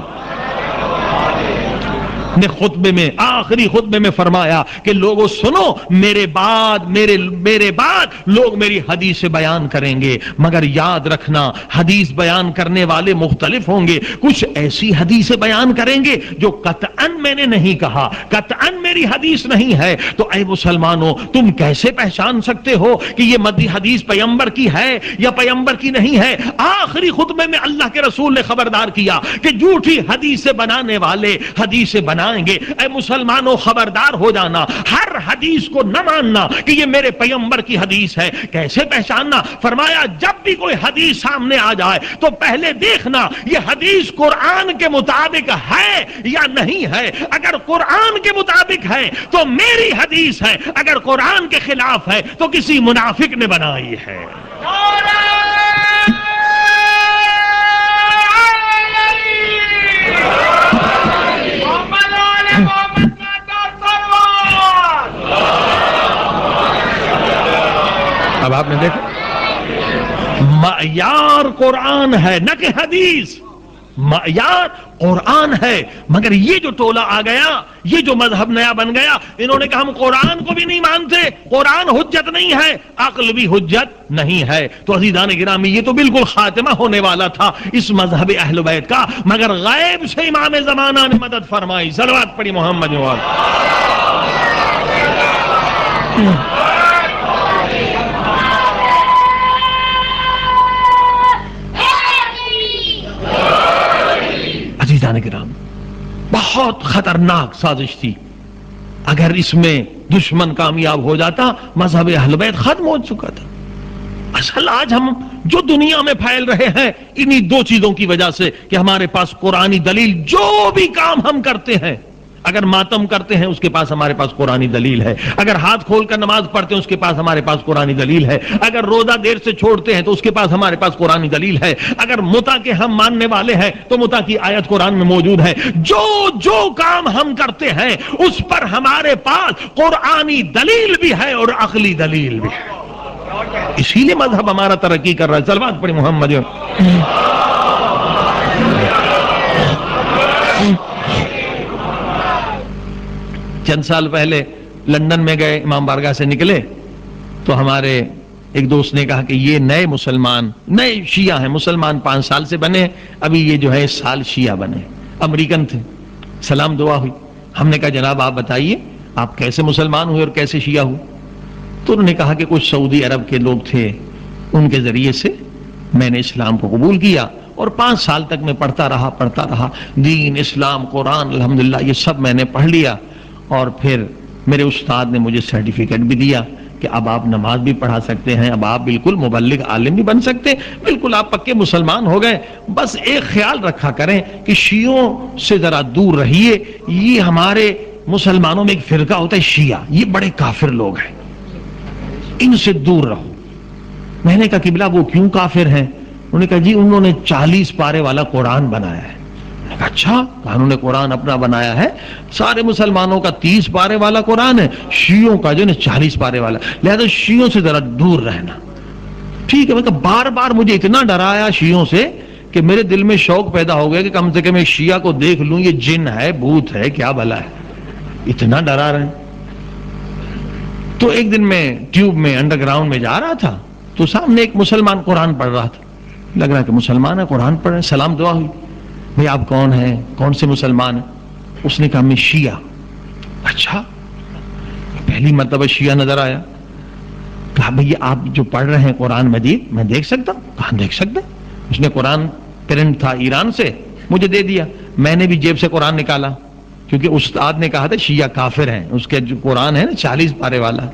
نے خطبے میں، آخری خطبے میں فرمایا کہ لوگوں سنو، میرے بعد لوگ میری حدیث بیان کریں گے، مگر یاد رکھنا حدیث بیان کرنے والے مختلف ہوں گے. کچھ ایسی حدیث بیان کریں گے جو قطعاً میں نے نہیں کہا، قطعاً میری حدیث نہیں ہے. تو اے مسلمانوں، تم کیسے پہچان سکتے ہو کہ یہ مدی حدیث پیغمبر کی ہے یا پیغمبر کی نہیں ہے؟ آخری خطبے میں اللہ کے رسول نے خبردار کیا کہ جھوٹی حدیث بنانے والے حدیث بنائیں گے. اے مسلمانوں، خبردار ہو جانا، ہر حدیث کو نہ ماننا کہ یہ میرے پیغمبر کی حدیث ہے. کیسے پہچاننا؟ فرمایا جب بھی کوئی حدیث سامنے آ جائے تو پہلے دیکھنا یہ حدیث قرآن کے مطابق ہے یا نہیں ہے. اگر قرآن کے مطابق ہے تو میری حدیث ہے، اگر قرآن کے خلاف ہے تو کسی منافق نے بنائی ہے. اب آپ نے دیکھا معیار قرآن ہے نہ کہ حدیث. معیار قرآن ہے، مگر یہ جو ٹولہ آ گیا، یہ جو مذہب نیا بن گیا، انہوں نے کہا ہم قرآن کو بھی نہیں مانتے، قرآن حجت نہیں ہے، عقل بھی حجت نہیں ہے. تو عزیزان گرامی، یہ تو بالکل خاتمہ ہونے والا تھا اس مذہب اہل بیت کا، مگر غیب سے امام زمانہ نے مدد فرمائی. صلوات پڑھی محمد و آلہ. عزیزان کرام، بہت خطرناک سازش تھی. اگر اس میں دشمن کامیاب ہو جاتا مذہب اہل بیت ختم ہو چکا تھا. اصل آج ہم جو دنیا میں پھیل رہے ہیں انہی دو چیزوں کی وجہ سے کہ ہمارے پاس قرآنی دلیل، جو بھی کام ہم کرتے ہیں، اگر ماتم کرتے ہیں اس کے پاس ہمارے پاس قرآنی دلیل ہے، اگر ہاتھ کھول کر نماز پڑھتے ہیں اس کے پاس ہمارے پاس قرآنی دلیل ہے، اگر روزہ دیر سے چھوڑتے ہیں تو اس کے پاس ہمارے پاس قرآنی دلیل ہے، اگر متع کے ہم ماننے والے ہیں تو متع کی آیت قرآن میں موجود ہے. جو کام ہم کرتے ہیں اس پر ہمارے پاس قرآنی دلیل بھی ہے اور عقلی دلیل بھی ہے. اسی لیے مذہب ہمارا ترقی کر رہا ہے. صلوات پڑھی محمد. چند سال پہلے لندن میں گئے، امام بارگاہ سے نکلے تو ہمارے ایک دوست نے کہا کہ یہ نئے مسلمان، نئے شیعہ ہیں، مسلمان 5 سال سے بنے، ابھی یہ جو ہے اس سال شیعہ بنے. امریکن تھے. سلام دعا ہوئی. ہم نے کہا جناب آپ بتائیے آپ کیسے مسلمان ہوئے اور کیسے شیعہ ہوئے؟ تو انہوں نے کہا کہ کچھ سعودی عرب کے لوگ تھے، ان کے ذریعے سے میں نے اسلام کو قبول کیا اور 5 سال تک میں پڑھتا رہا دین، اسلام، قرآن، الحمدللہ یہ سب میں نے پڑھ لیا. اور پھر میرے استاد نے مجھے سرٹیفکیٹ بھی دیا کہ اب آپ نماز بھی پڑھا سکتے ہیں، اب آپ بالکل مبلغ عالم بھی بن سکتے ہیں، بالکل آپ پکے مسلمان ہو گئے. بس ایک خیال رکھا کریں کہ شیعوں سے ذرا دور رہیے. یہ ہمارے مسلمانوں میں ایک فرقہ ہوتا ہے شیعہ، یہ بڑے کافر لوگ ہیں، ان سے دور رہو. میں نے کہا قبلہ وہ کیوں کافر ہیں؟ انہوں نے کہا جی انہوں نے 40 پارے والا قرآن بنایا ہے. میں نے کہا اچھا، انہوں نے قرآن اپنا بنایا ہے، سارے مسلمانوں کا 30 پارے والا قرآن ہے، شیعوں کا جو ہے 40 پارے والا، لہذا شیعوں سے ذرا دور رہنا. ٹھیک ہے. میں کہا بار بار مجھے اتنا ڈرایا شیعوں سے کہ میرے دل میں شوق پیدا ہو گیا کہ کم سے کم ایک شیعہ کو دیکھ لوں، یہ جن ہے، بھوت ہے، کیا بھلا ہے، اتنا ڈرا رہے ہیں. تو ایک دن میں ٹیوب میں انڈر گراؤنڈ میں جا رہا تھا تو سامنے ایک مسلمان قرآن پڑھ رہا تھا. لگ رہا کہ مسلمان ہے، قرآن پڑھ رہے ہیں. سلام دعا ہوئی. بھئی آپ کون ہیں، کون سے مسلمان ہیں؟ اس نے کہا میں شیعہ. اچھا، پہلی مرتبہ شیعہ نظر آیا. کہا بھئی آپ جو پڑھ رہے ہیں قرآن مجید میں دیکھ سکتا ہوں؟ کہا دیکھ سکتے. اس نے قرآن پرنٹ تھا ایران سے، مجھے دے دیا. میں نے بھی جیب سے قرآن نکالا کیونکہ استاد نے کہا تھا شیعہ کافر ہیں، اس کے جو قرآن ہے نا 40 پارے والا.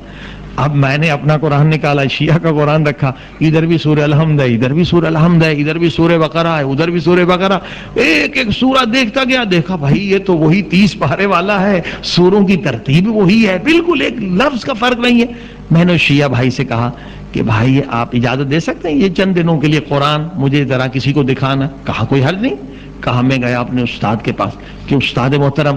اب میں نے اپنا قرآن نکالا، شیعہ کا قرآن رکھا، ادھر بھی سورہ الحمد ہے، ادھر بھی سورہ الحمد ہے، ادھر بھی سورہ بقرہ ہے، ادھر بھی سورہ بقرہ. ایک ایک سورہ دیکھتا گیا، دیکھا بھائی یہ تو وہی 30 پارے والا ہے، سوروں کی ترتیب وہی ہے، بالکل ایک لفظ کا فرق نہیں ہے. میں نے شیعہ بھائی سے کہا کہ بھائی آپ اجازت دے سکتے ہیں یہ چند دنوں کے لیے قرآن مجھے ذرا کسی کو دکھانا؟ کہا کوئی حرج نہیں. کہا میں گیا اپنے استاد کے پاس کہ استاد محترم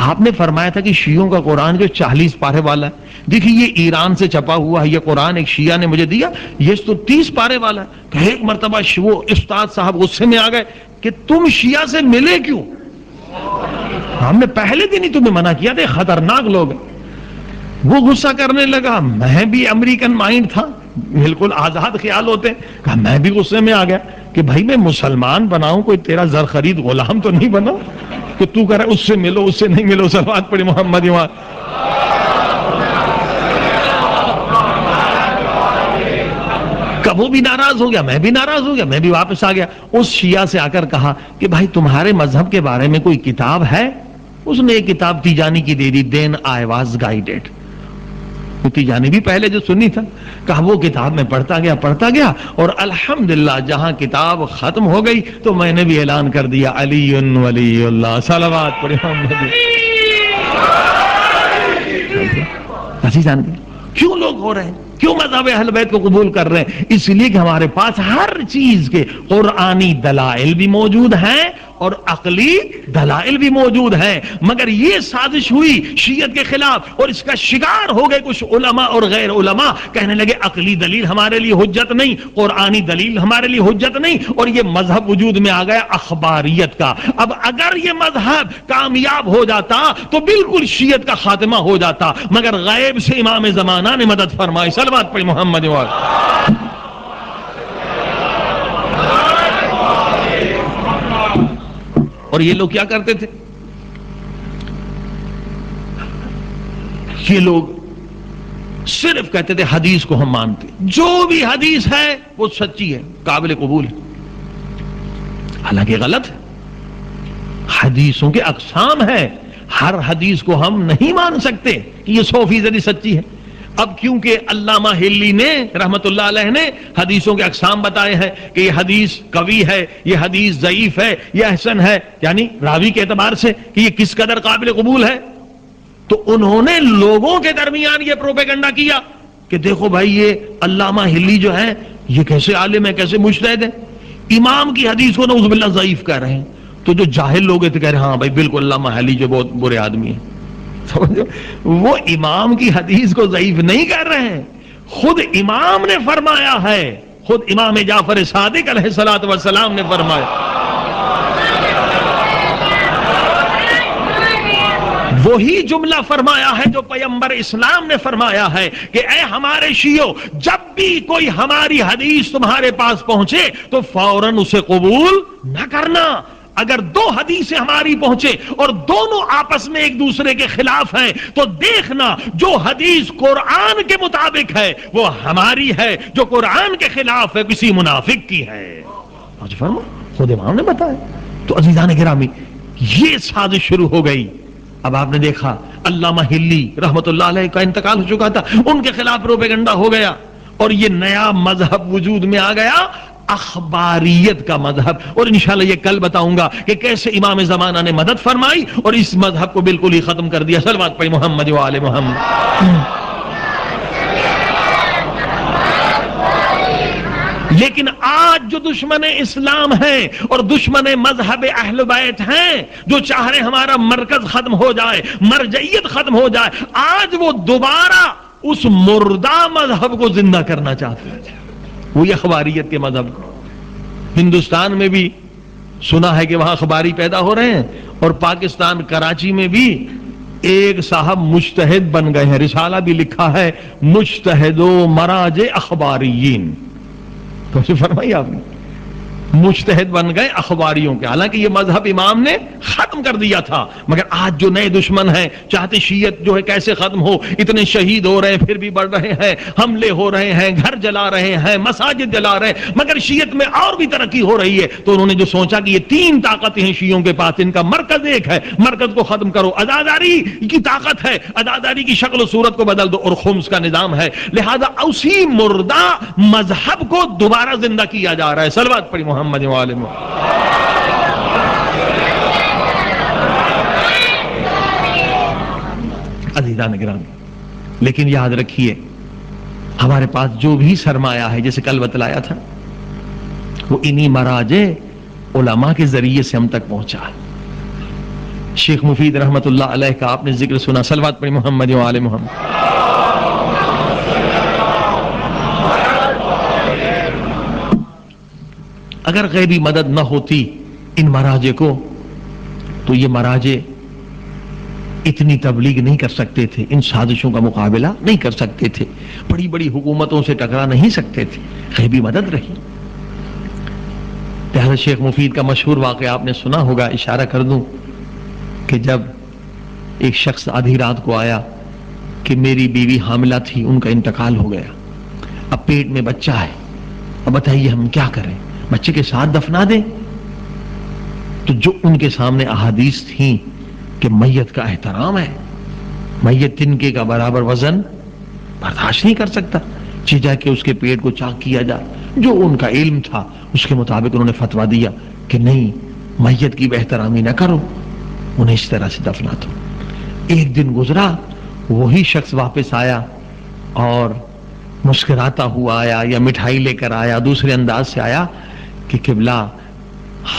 آپ نے فرمایا تھا کہ شیعوں کا قرآن جو 40 پارے والا ہے، دیکھیے یہ ایران سے چھپا ہوا ہے، یہ قرآن ایک شیعہ نے مجھے دیا، یہ تو 30 پارے والا ہے. کہ ایک مرتبہ وہ استاد صاحب غصے میں آ گئے کہ تم شیعہ سے ملے کیوں؟ ہم نے پہلے دن ہی تمہیں منع کیا تھا، خطرناک لوگ. وہ غصہ کرنے لگا. میں بھی امریکن مائنڈ تھا، بالکل آزاد خیال ہوتے. کہا میں بھی غصے میں آ گیا کہ بھائی میں مسلمان بناؤں، کوئی تیرا زر خرید غلام تو نہیں بنا کہ تو کہہ رہا اس سے ملو اس سے نہیں ملو. صلوات پڑھی محمد. کب وہ بھی ناراض ہو گیا، میں بھی ناراض ہو گیا، میں بھی واپس آ گیا. اس شیعہ سے آ کر کہا کہ بھائی تمہارے مذہب کے بارے میں کوئی کتاب ہے؟ اس نے ایک کتاب تیجانی کی دے دی، دین آئی واز گائیڈڈ. تیجانی بھی پہلے جو سنی تھا. کہا وہ کتاب میں پڑھتا گیا اور الحمدللہ جہاں کتاب ختم ہو گئی تو میں نے بھی اعلان کر دیا علی ولی اللہ. صلوات پڑھی محمد. کیوں لوگ ہو رہے ہیں، کیوں مذہب اہل بیت کو قبول کر رہے ہیں؟ اس لیے کہ ہمارے پاس ہر چیز کے قرآنی دلائل بھی موجود ہیں اور عقلی دلائل بھی موجود ہیں. مگر یہ سازش ہوئی شیعت کے خلاف اور اس کا شکار ہو گئے کچھ علماء اور غیر علماء. کہنے لگے عقلی دلیل ہمارے لیے حجت نہیں، قرآنی دلیل ہمارے لیے حجت نہیں، اور یہ مذہب وجود میں آ گیا اخباریت کا. اب اگر یہ مذہب کامیاب ہو جاتا تو بالکل شیعت کا خاتمہ ہو جاتا، مگر غیب سے امام زمانہ نے مدد فرمائی. صلوات پڑھی محمد. اور یہ لوگ کیا کرتے تھے؟ یہ لوگ صرف کہتے تھے حدیث کو ہم مانتے، جو بھی حدیث ہے وہ سچی ہے، قابل قبول ہے. حالانکہ غلط ہے. حدیثوں کے اقسام ہیں، ہر حدیث کو ہم نہیں مان سکتے کہ یہ 100% سچی ہے۔ اب کیونکہ علامہ ہلی نے رحمت اللہ علیہ نے حدیثوں کے اقسام بتائے ہیں کہ یہ حدیث قوی ہے، یہ حدیث ضعیف ہے، یہ حسن ہے، یعنی راوی کے اعتبار سے کہ یہ کس قدر قابل قبول ہے، تو انہوں نے لوگوں کے درمیان یہ پروپیگنڈا کیا کہ دیکھو بھائی یہ علامہ ہلی جو ہے یہ کیسے عالم ہے، کیسے مجتہد ہے، امام کی حدیث کو نعوذ باللہ ضعیف کہہ رہے ہیں۔ تو جو جاہل لوگ تھے کہہ رہے ہیں ہاں بھائی بالکل علامہ ہلی جو بہت برے آدمی ہیں، سمجھو وہ امام کی حدیث کو ضعیف نہیں کر رہے ہیں، خود امام نے فرمایا ہے، خود امام جعفر صادق علیہ الصلوۃ والسلام نے فرمایا، وہی جملہ فرمایا ہے جو پیغمبر اسلام نے فرمایا ہے کہ اے ہمارے شیعو، جب بھی کوئی ہماری حدیث تمہارے پاس پہنچے تو فوراً اسے قبول نہ کرنا، اگر 2 حدیثیں ہماری پہنچے اور دونوں آپس میں ایک دوسرے کے خلاف ہیں تو دیکھنا جو حدیث قرآن کے مطابق ہے وہ ہماری ہے، جو قرآن کے خلاف ہے کسی منافق کی ہے۔ فرمو خود امام نے بتایا۔ تو عزیزان گرامی یہ سازش شروع ہو گئی۔ اب آپ نے دیکھا علامہ ہلی رحمت اللہ علیہ کا انتقال ہو چکا تھا، ان کے خلاف پروپیگنڈا ہو گیا اور یہ نیا مذہب وجود میں آ گیا، اخباریت کا مذہب۔ اور انشاءاللہ یہ کل بتاؤں گا کہ کیسے امام زمانہ نے مدد فرمائی اور اس مذہب کو بالکل ہی ختم کر دیا۔ صلوات پڑھی محمد و آل محمد۔ لیکن آج جو دشمن اسلام ہیں اور دشمن مذہب اہل بیت ہیں، جو چاہ رہے ہمارا مرکز ختم ہو جائے، مرجعیت ختم ہو جائے، آج وہ دوبارہ اس مردہ مذہب کو زندہ کرنا چاہتے ہیں، وہی اخباریت کے مذہب کو۔ ہندوستان میں بھی سنا ہے کہ وہاں اخباری پیدا ہو رہے ہیں، اور پاکستان کراچی میں بھی ایک صاحب مجتہد بن گئے ہیں، رسالہ بھی لکھا ہے مجتہد و مراجع اخباریین۔ تو فرمائی آپ نے مجتہد بن گئے اخباریوں کے، حالانکہ یہ مذہب امام نے ختم کر دیا تھا، مگر آج جو نئے دشمن ہیں چاہتے شیعت جو ہے کیسے ختم ہو، اتنے شہید ہو رہے ہیں پھر بھی بڑھ رہے ہیں، حملے ہو رہے ہیں، گھر جلا رہے ہیں، مساجد جلا رہے ہیں، مگر شیعت میں اور بھی ترقی ہو رہی ہے۔ تو انہوں نے جو سوچا کہ یہ 3 طاقتیں ہیں شیعوں کے پاس، ان کا مرکز ایک ہے، مرکز کو ختم کرو، عزاداری کی طاقت ہے، عزاداری کی شکل و صورت کو بدل دو، اور خمس کا نظام ہے، لہذا اسی مردہ مذہب کو دوبارہ زندہ کیا جا رہا ہے۔ صلوات پڑھی محمد و آل محمد۔ عزیزان گرامی لیکن یاد رکھیے ہمارے پاس جو بھی سرمایہ ہے جیسے کل بتلایا تھا وہ انہی مراجع علماء کے ذریعے سے ہم تک پہنچا۔ شیخ مفید رحمت اللہ علیہ کا آپ نے ذکر سنا، صلوات پڑھی محمد و آل محمد۔ اگر غیبی مدد نہ ہوتی ان مراجع کو تو یہ مراجع اتنی تبلیغ نہیں کر سکتے تھے، ان سازشوں کا مقابلہ نہیں کر سکتے تھے، بڑی بڑی حکومتوں سے ٹکرا نہیں سکتے تھے، غیبی مدد رہی۔ حضرت شیخ مفید کا مشہور واقعہ آپ نے سنا ہوگا، اشارہ کر دوں کہ جب ایک شخص آدھی رات کو آیا کہ میری بیوی حاملہ تھی، ان کا انتقال ہو گیا، اب پیٹ میں بچہ ہے، اب بتائیے ہم کیا کریں، بچے کے ساتھ دفنا دیں؟ تو جو ان کے سامنے احادیث تھیں کہ میت کا احترام ہے، میت تنکے کا برابر وزن برداشت نہیں کر سکتا، چیزا کہ اس کے پیٹ کو چاک کیا جائے، جو ان کا علم تھا اس کے مطابق انہوں نے فتویٰ دیا کہ نہیں، میت کی بے احترامی نہ کرو، انہیں اس طرح سے دفنا دو۔ ایک دن گزرا، وہی شخص واپس آیا اور مسکراتا ہوا آیا یا مٹھائی لے کر آیا، دوسرے انداز سے آیا کہ قبلہ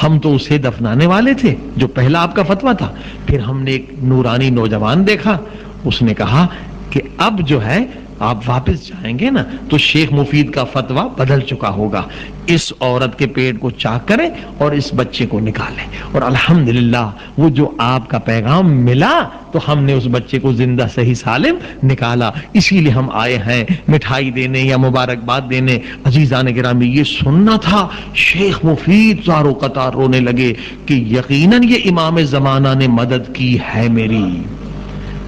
ہم تو اسے دفنانے والے تھے جو پہلا آپ کا فتویٰ تھا، پھر ہم نے ایک نورانی نوجوان دیکھا، اس نے کہا کہ اب جو ہے آپ واپس جائیں گے نا تو شیخ مفید کا فتویٰ بدل چکا ہوگا، اس عورت کے پیٹ کو چاک کریں اور اس بچے کو نکالیں، اور الحمدللہ وہ جو آپ کا پیغام ملا تو ہم نے اس بچے کو زندہ صحیح سالم نکالا، اسی لیے ہم آئے ہیں مٹھائی دینے یا مبارکباد دینے۔ عزیزان گرامی یہ سننا تھا، شیخ مفید زارو قطار رونے لگے کہ یقیناً یہ امام زمانہ نے مدد کی ہے میری،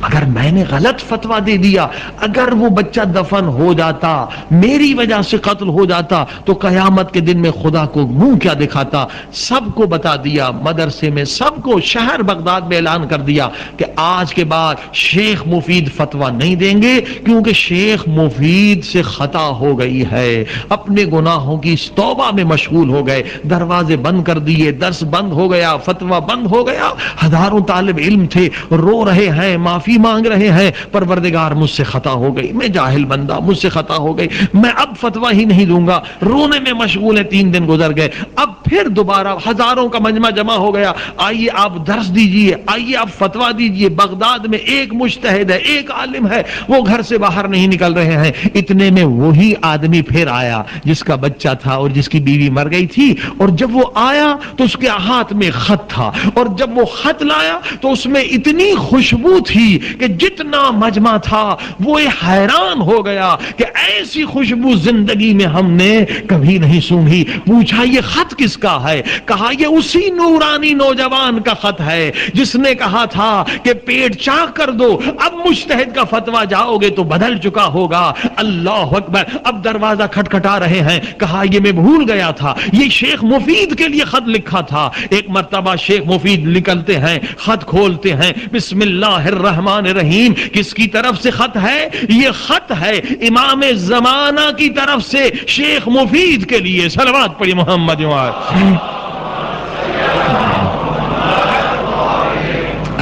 اگر میں نے غلط فتویٰ دے دیا، اگر وہ بچہ دفن ہو جاتا، میری وجہ سے قتل ہو جاتا، تو قیامت کے دن میں خدا کو منہ کیا دکھاتا؟ سب کو بتا دیا، مدرسے میں سب کو، شہر بغداد میں اعلان کر دیا کہ آج کے بعد شیخ مفید فتویٰ نہیں دیں گے، کیونکہ شیخ مفید سے خطا ہو گئی ہے، اپنے گناہوں کی توبہ میں مشغول ہو گئے، دروازے بند کر دیے، درس بند ہو گیا، فتویٰ بند ہو گیا۔ ہزاروں طالب علم تھے، رو رہے ہیں، معافی مانگ رہے ہیں، پروردگار مجھ سے خطا ہو گئی، میں جاہل بندہ، مجھ سے خطا ہو گئی، میں اب فتویٰ ہی نہیں دوں گا، رونے میں مشغول ہے۔ 3 دن گزر گئے، اب پھر دوبارہ ہزاروں کا مجمع جمع ہو گیا، آئیے آپ درس دیجئے، آئیے آپ فتویٰ دیجئے۔ بغداد میں ایک مجتہد ہے، ایک عالم ہے، وہ گھر سے باہر نہیں نکل رہے ہیں۔ اتنے میں وہی آدمی پھر آیا جس کا بچہ تھا اور جس کی بیوی مر گئی تھی، اور جب وہ آیا تو اس کے ہاتھ میں خط تھا، اور جب وہ خط لایا تو اس میں اتنی خوشبو تھی کہ جتنا مجمع تھا وہ حیران ہو گیا کہ ایسی خوشبو زندگی میں ہم نے کبھی نہیں سونگھی۔ پوچھا یہ خط کس کا ہے؟ کہا یہ اسی نورانی نوجوان کا خط ہے جس نے کہا تھا کہ پیٹ چاک کر دو، اب مجتہد کا فتویٰ جاؤ گے تو بدل چکا ہوگا۔ اللہ اکبر! اب دروازہ کھٹکھٹا رہے ہیں، کہا یہ میں بھول گیا تھا، یہ شیخ مفید کے لیے خط لکھا تھا۔ ایک مرتبہ شیخ مفید نکلتے ہیں، خط کھولتے ہیں، بسم اللہ الرحمن الرحیم، کس کی طرف سے خط ہے؟ یہ خط ہے امام زمانہ کی طرف سے شیخ مفید کے لیے۔ صلوات پڑھی محمد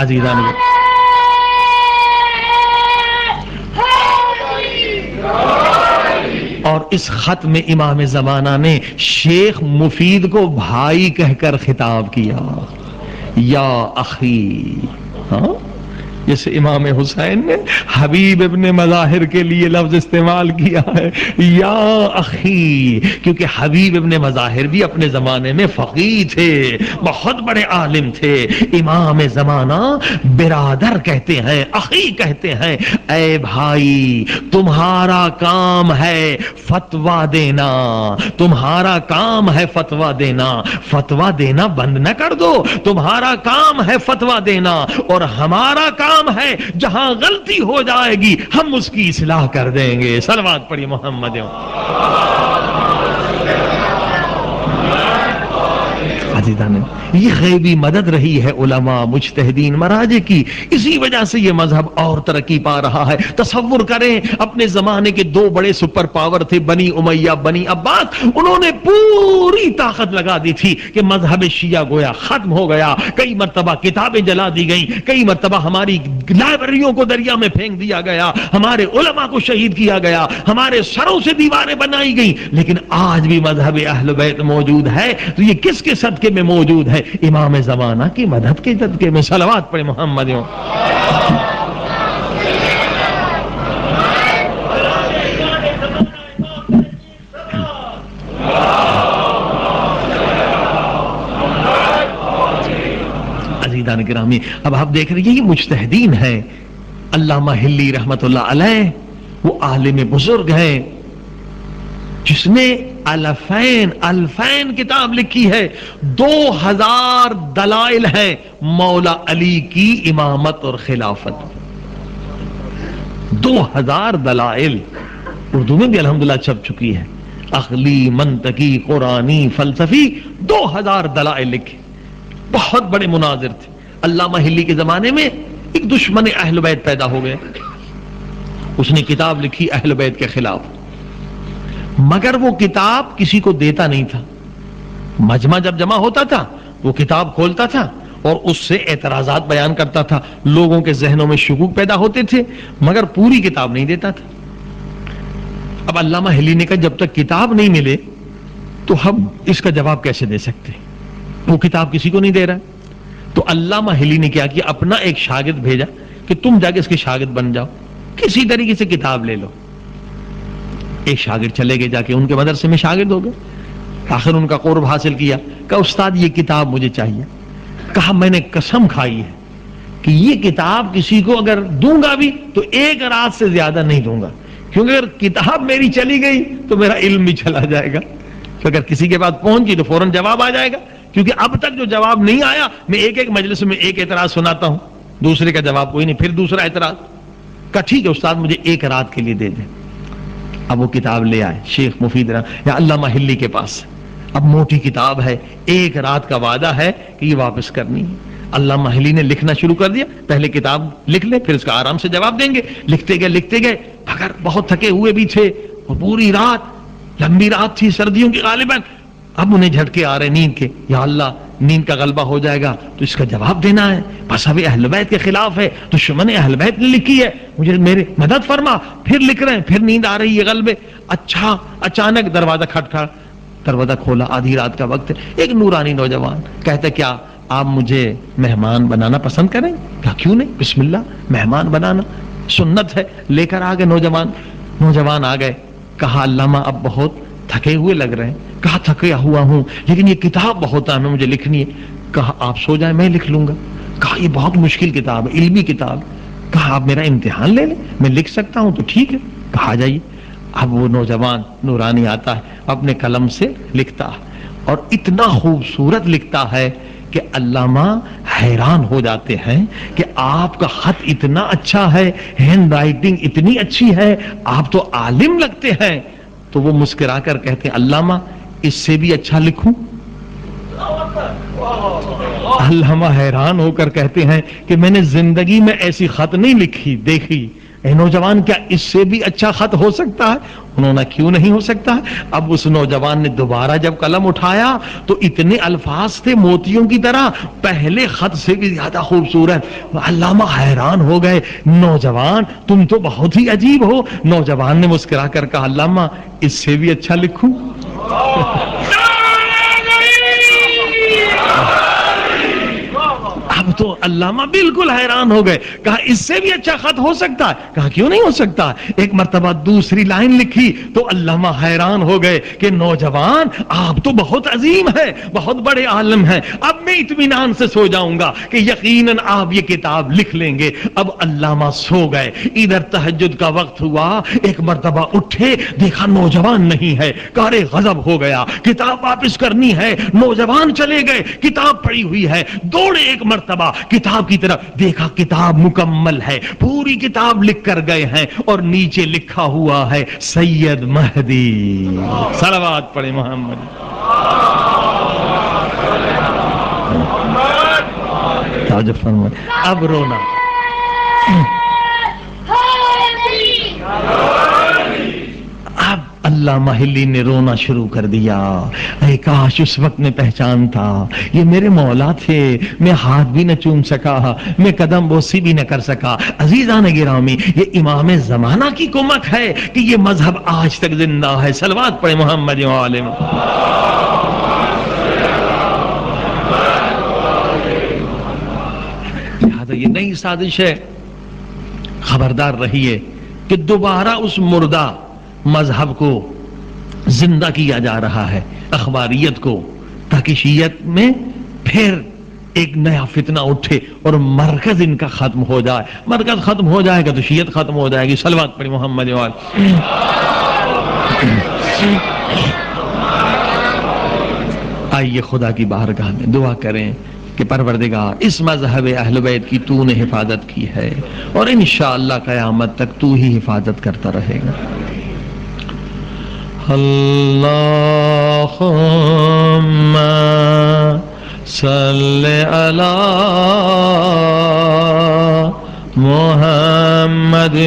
عزیزان۔ اور اس خط میں امام زمانہ نے شیخ مفید کو بھائی کہہ کر خطاب کیا، یا اخی۔ ہاں، جیسے امام حسین نے حبیب ابن مظاہر کے لیے لفظ استعمال کیا ہے، یا اخی، کیونکہ حبیب ابن مظاہر بھی اپنے زمانے میں فقیہ تھے، بہت بڑے عالم تھے۔ امام زمانہ برادر کہتے ہیں، اخی کہتے ہیں، اے بھائی تمہارا کام ہے فتویٰ دینا، تمہارا کام ہے فتویٰ دینا، فتویٰ دینا بند نہ کر دو، تمہارا کام ہے فتویٰ دینا، اور ہمارا کام ہے جہاں غلطی ہو جائے گی ہم اس کی اصلاح کر دیں گے۔ صلوات پڑھی محمد۔ عزیزان، یہ غیبی مدد رہی ہے علماء مجتہدین مراجع کی، اسی وجہ سے یہ مذہب اور ترقی پا رہا ہے۔ تصور کریں اپنے زمانے کے 2 بڑے سپر پاور تھے، بنی امیہ بنی عباس، انہوں نے پوری طاقت لگا دی تھی کہ مذہب شیعہ گویا ختم ہو گیا، کئی مرتبہ کتابیں جلا دی گئیں، کئی مرتبہ ہماری لائبریریوں کو دریا میں پھینک دیا گیا، ہمارے علماء کو شہید کیا گیا، ہمارے سروں سے دیواریں بنائی گئیں، لیکن آج بھی مذہب اہل بیت موجود ہے۔ تو یہ کس کے صدقے میں موجود ہے؟ امام زمانہ کی مدد کے صدقے میں۔ صلوات پڑھے محمد۔ عزیزان گرامی، اب آپ دیکھ رہے ہیں یہ مجتہدین ہیں۔ علامہ ہلی رحمت اللہ علیہ وہ عالم بزرگ ہیں جس نے الفین کتاب لکھی ہے، 2000 دلائل ہیں مولا علی کی امامت اور خلافت۔ 2000 دلائل اردو میں بھی الحمدللہ چھپ چکی ہے، عقلی، منطقی، قرآنی، فلسفی، 2000 دلائل لکھے۔ بہت بڑے مناظر تھے۔ علامہ ہلی کے زمانے میں ایک دشمن اہل بیت پیدا ہو گئے، اس نے کتاب لکھی اہل بیت کے خلاف، مگر وہ کتاب کسی کو دیتا نہیں تھا۔ مجمع جب جمع ہوتا تھا وہ کتاب کھولتا تھا اور اس سے اعتراضات بیان کرتا تھا، لوگوں کے ذہنوں میں شکوک پیدا ہوتے تھے، مگر پوری کتاب نہیں دیتا تھا۔ اب علامہ ہلی نے کہا جب تک کتاب نہیں ملے تو ہم اس کا جواب کیسے دے سکتے؟ وہ کتاب کسی کو نہیں دے رہا۔ تو علامہ ہلی نے کیا کیا، اپنا ایک شاگرد بھیجا کہ تم جا کے اس کے شاگرد بن جاؤ، کسی طریقے سے کتاب لے لو۔ ایک شاگرد چلے گئے، جا کے ان کے مدرسے میں شاگرد ہو گئے، آخر ان کا قرب حاصل کیا، کہا استاد یہ کتاب مجھے چاہیے۔ کہا میں نے قسم کھائی ہے کہ یہ کتاب کسی کو اگر دوں گا بھی تو 1 رات سے زیادہ نہیں دوں گا، کیونکہ اگر کتاب میری چلی گئی تو میرا علم بھی چلا جائے گا، تو اگر کسی کے پاس پہنچی تو فوراً جواب آ جائے گا، کیونکہ اب تک جو جواب نہیں آیا میں ایک مجلس میں ایک اعتراض سناتا ہوں، دوسرے کا جواب کوئی نہیں. پھر دوسرا اعتراض. کہا ٹھیک ہے استاد مجھے ایک رات کے لیے دے دیں. اب وہ کتاب لے آئے شیخ مفید یا علامہ ہلی کے پاس. اب موٹی کتاب ہے, ایک رات کا وعدہ ہے کہ یہ واپس کرنی ہے. علامہ ہلی نے لکھنا شروع کر دیا. پہلے کتاب لکھ لے پھر اس کا آرام سے جواب دیں گے. لکھتے گئے مگر بہت تھکے ہوئے بھی تھے اور پوری رات لمبی رات تھی سردیوں کی غالباً. اب انہیں جھٹکے آ رہے نیند کے. یا اللہ نیند کا غلبہ ہو جائے گا تو اس کا جواب دینا ہے. بس اب اہل بیت کے خلاف ہے, دشمن اہل بیت نے لکھی ہے, مجھے میرے مدد فرما. پھر لکھ رہے ہیں, پھر نیند آ رہی ہے غلبے. اچھا اچانک دروازہ کھٹکھڑا. دروازہ کھولا, آدھی رات کا وقت ہے. ایک نورانی نوجوان کہتا کیا آپ مجھے مہمان بنانا پسند کریں؟ کہا کیوں نہیں, بسم اللہ, مہمان بنانا سنت ہے. لے کر آ گئے نوجوان آ گئے. کہا علامہ اب بہت تھکے ہوئے لگ رہے ہیں. کہا تھکیا ہوا ہوں لیکن یہ کتاب بہت ہے, مجھے لکھنی ہے. کہا آپ سو جائیں میں لکھ لوں گا. کہا یہ بہت مشکل کتاب ہے, علمی کتاب. کہا آپ میرا امتحان لے لیں, میں لکھ سکتا ہوں تو ٹھیک ہے. کہا جائیے. اب وہ نوجوان نورانی آتا ہے, اپنے قلم سے لکھتا ہے اور اتنا خوبصورت لکھتا ہے کہ علامہ حیران ہو جاتے ہیں کہ آپ کا خط اتنا اچھا ہے, ہینڈ رائٹنگ اتنی اچھی ہے, آپ تو عالم لگتے ہیں. تو وہ مسکرا کر کہتے ہیں علامہ اس سے بھی اچھا لکھوں؟ علامہ حیران ہو کر کہتے ہیں کہ میں نے زندگی میں ایسی خط نہیں لکھی دیکھی. اے نوجوان کیا اس سے بھی اچھا خط ہو سکتا ہے؟ انہوں نے کیوں نہیں ہو سکتا ہے. اب اس نوجوان نے دوبارہ جب قلم اٹھایا تو اتنے الفاظ تھے موتیوں کی طرح, پہلے خط سے بھی زیادہ خوبصورت. علامہ حیران ہو گئے, نوجوان تم تو بہت ہی عجیب ہو. نوجوان نے مسکرا کر کہا علامہ اس سے بھی اچھا لکھوں؟ اب تو علامہ بالکل حیران ہو گئے. کہا اس سے بھی اچھا خط ہو سکتا ہے؟ کہا کیوں نہیں ہو سکتا. ایک مرتبہ دوسری لائن لکھی تو علامہ حیران ہو گئے کہ نوجوان آپ تو بہت عظیم ہے, بہت بڑے عالم ہیں, اب میں اطمینان سے سو جاؤں گا کہ یقیناً آپ یہ کتاب لکھ لیں گے. اب علامہ سو گئے. ادھر تہجد کا وقت ہوا, ایک مرتبہ اٹھے, دیکھا نوجوان نہیں ہے. کارے غضب ہو گیا, کتاب واپس کرنی ہے. نوجوان چلے گئے, کتاب پڑی ہوئی ہے. دوڑے ایک مرتبہ کتاب کی طرف, دیکھا کتاب مکمل ہے, پوری کتاب لکھ کر گئے ہیں اور نیچے لکھا ہوا ہے سید مہدی. صلوات پڑھے محمد. تعجب فرمائے. اب رونا. اب علامہ ہلی نے رونا شروع کر دیا. اے کاش اس وقت میں پہچان تھا, یہ میرے مولا تھے, میں ہاتھ بھی نہ چوم سکا, میں قدم بوسی بھی نہ کر سکا. عزیزان گرامی, یہ امام زمانہ کی کمک ہے کہ یہ مذہب آج تک زندہ ہے. صلوات پڑھے محمد و آلہ. لہذا یہ نئی سازش ہے, خبردار رہیے کہ دوبارہ اس مردہ مذہب کو زندہ کیا جا رہا ہے, اخباریت کو, تاکہ شیعت میں پھر ایک نیا فتنہ اٹھے اور مرکز ان کا ختم ہو جائے. مرکز ختم ہو جائے گا تو شیعت ختم ہو جائے گی. صلوات پڑھی محمد وال. آئیے خدا کی بارگاہ میں دعا کریں کہ پروردگار اس مذہب اہل بیت کی تو نے حفاظت کی ہے اور انشاءاللہ قیامت تک تو ہی حفاظت کرتا رہے گا. اللہم صلی علی محمد و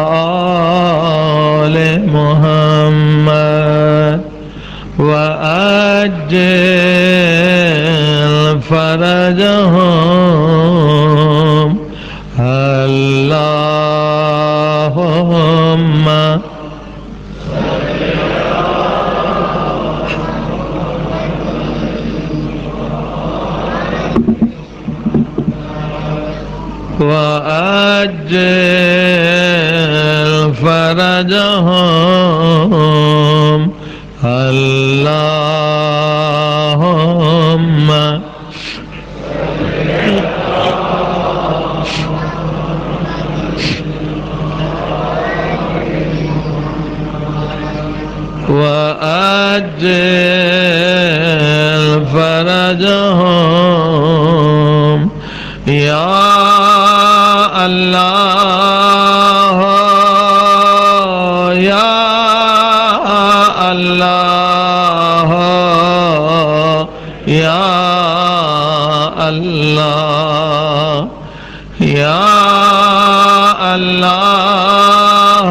آل محمد وعجل فرجهم اللہم وَأَجِّلْ فَرَجَهُمْ اللَّهُمَّ وَأَجِّلْ فَرَجَهُمْ یا اللہ یا اللہ یا اللہ یا اللہ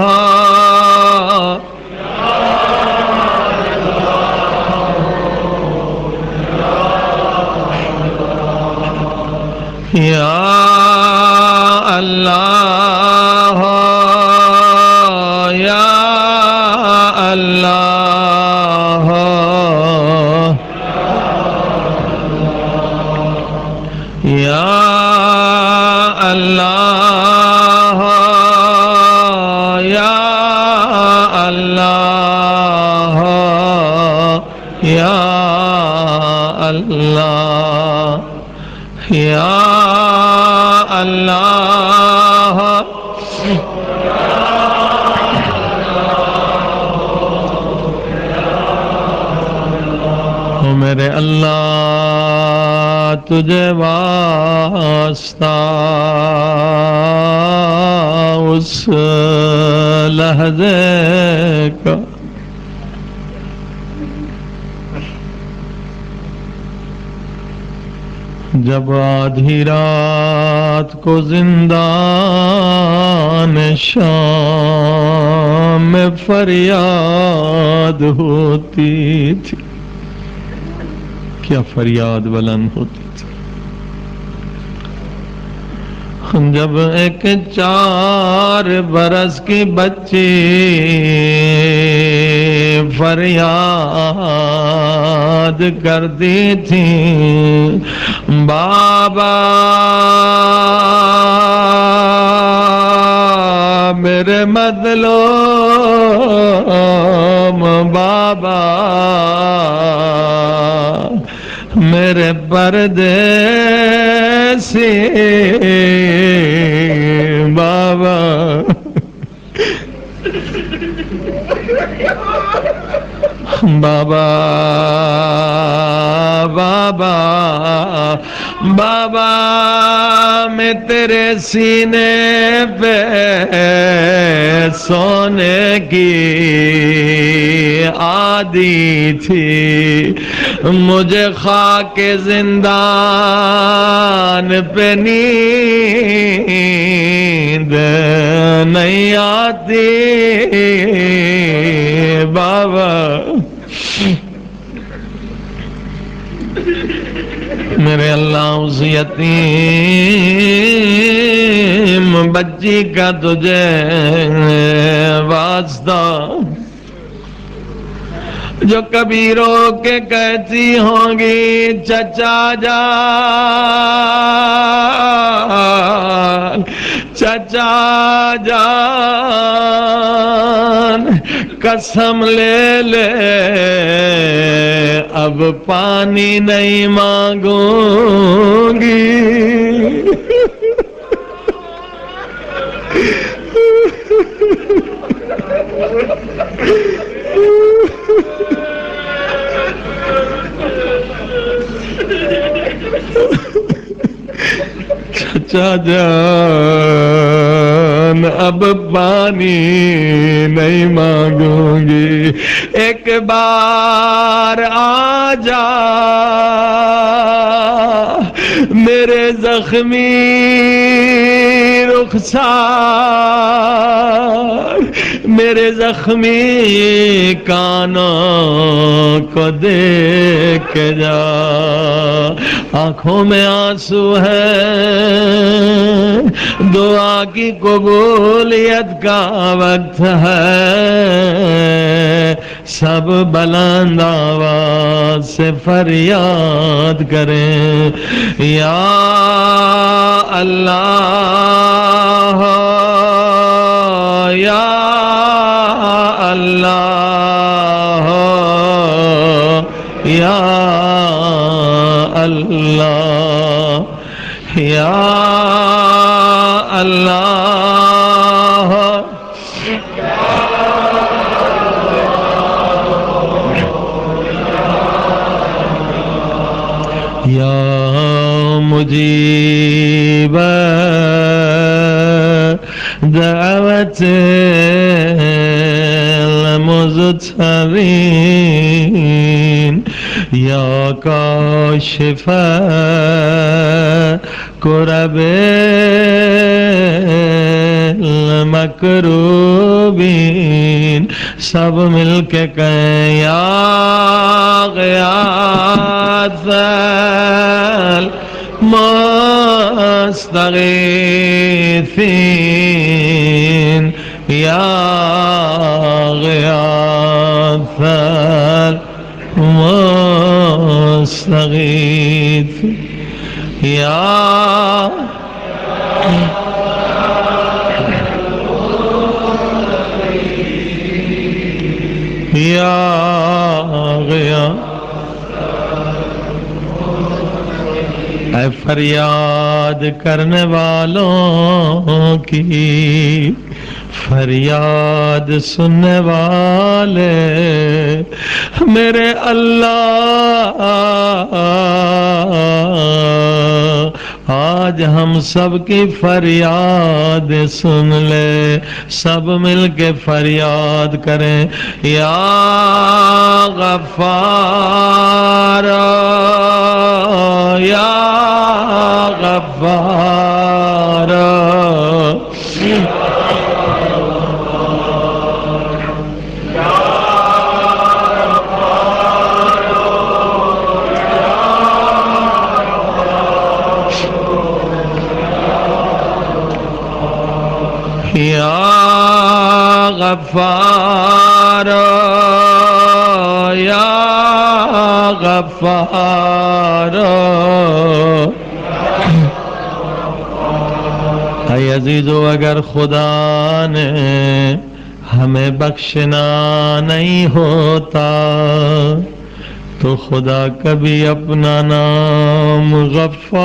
یا اللہ یا اللہ یا اللہ یا اللہ یا اللہ یا اللہ او میرے اللہ تجھے واسطہ اس لحظے کا جب آدھی رات کو زندان شام میں فریاد ہوتی تھی، کیا فریاد بلند ہوتی تھی، جب ایک 4 برس کی بچی فریاد کرتی تھی، بابا میرے مظلوم بابا میرے پردیسی بابا بابا بابا بابا میں تیرے سینے پہ سونے کی عادی تھی، مجھے خاک زندان پہ نیند نہیں آتی بابا، میرے اللہ اس یتیم بچی کا تجھے واسطہ جو کبھی رو کے کہتی ہوں گی چچا جان چچا جان قسم لے لے اب پانی نہیں مانگوں گی، چچا جان اب پانی نہیں مانگوں گی، ایک بار آ جا میرے زخمی رخسار میرے زخمی کانوں کو دیکھ کے جا، آنکھوں میں آنسو ہے، دعا کی قبولیت کا وقت ہے، سب بلند آواز سے فریاد کریں یا اللہ یا اللہ یا اللہ یا اللہ یا مجيب دعوة المضطرين يا كاشف كرب المكروبين سب مل کے کہیں یا غیاث المستغیثین یا غیاث المستغیثین یا غیا اے فریاد کرنے والوں کی فریاد سننے والے میرے اللہ آج ہم سب کی فریاد سن لے سب مل کے فریاد کریں یا غفار یا غفار یا غفار یا غفار اے عزیزو اگر خدا نے ہمیں بخشنا نہیں ہوتا تو خدا کبھی اپنا نام غفار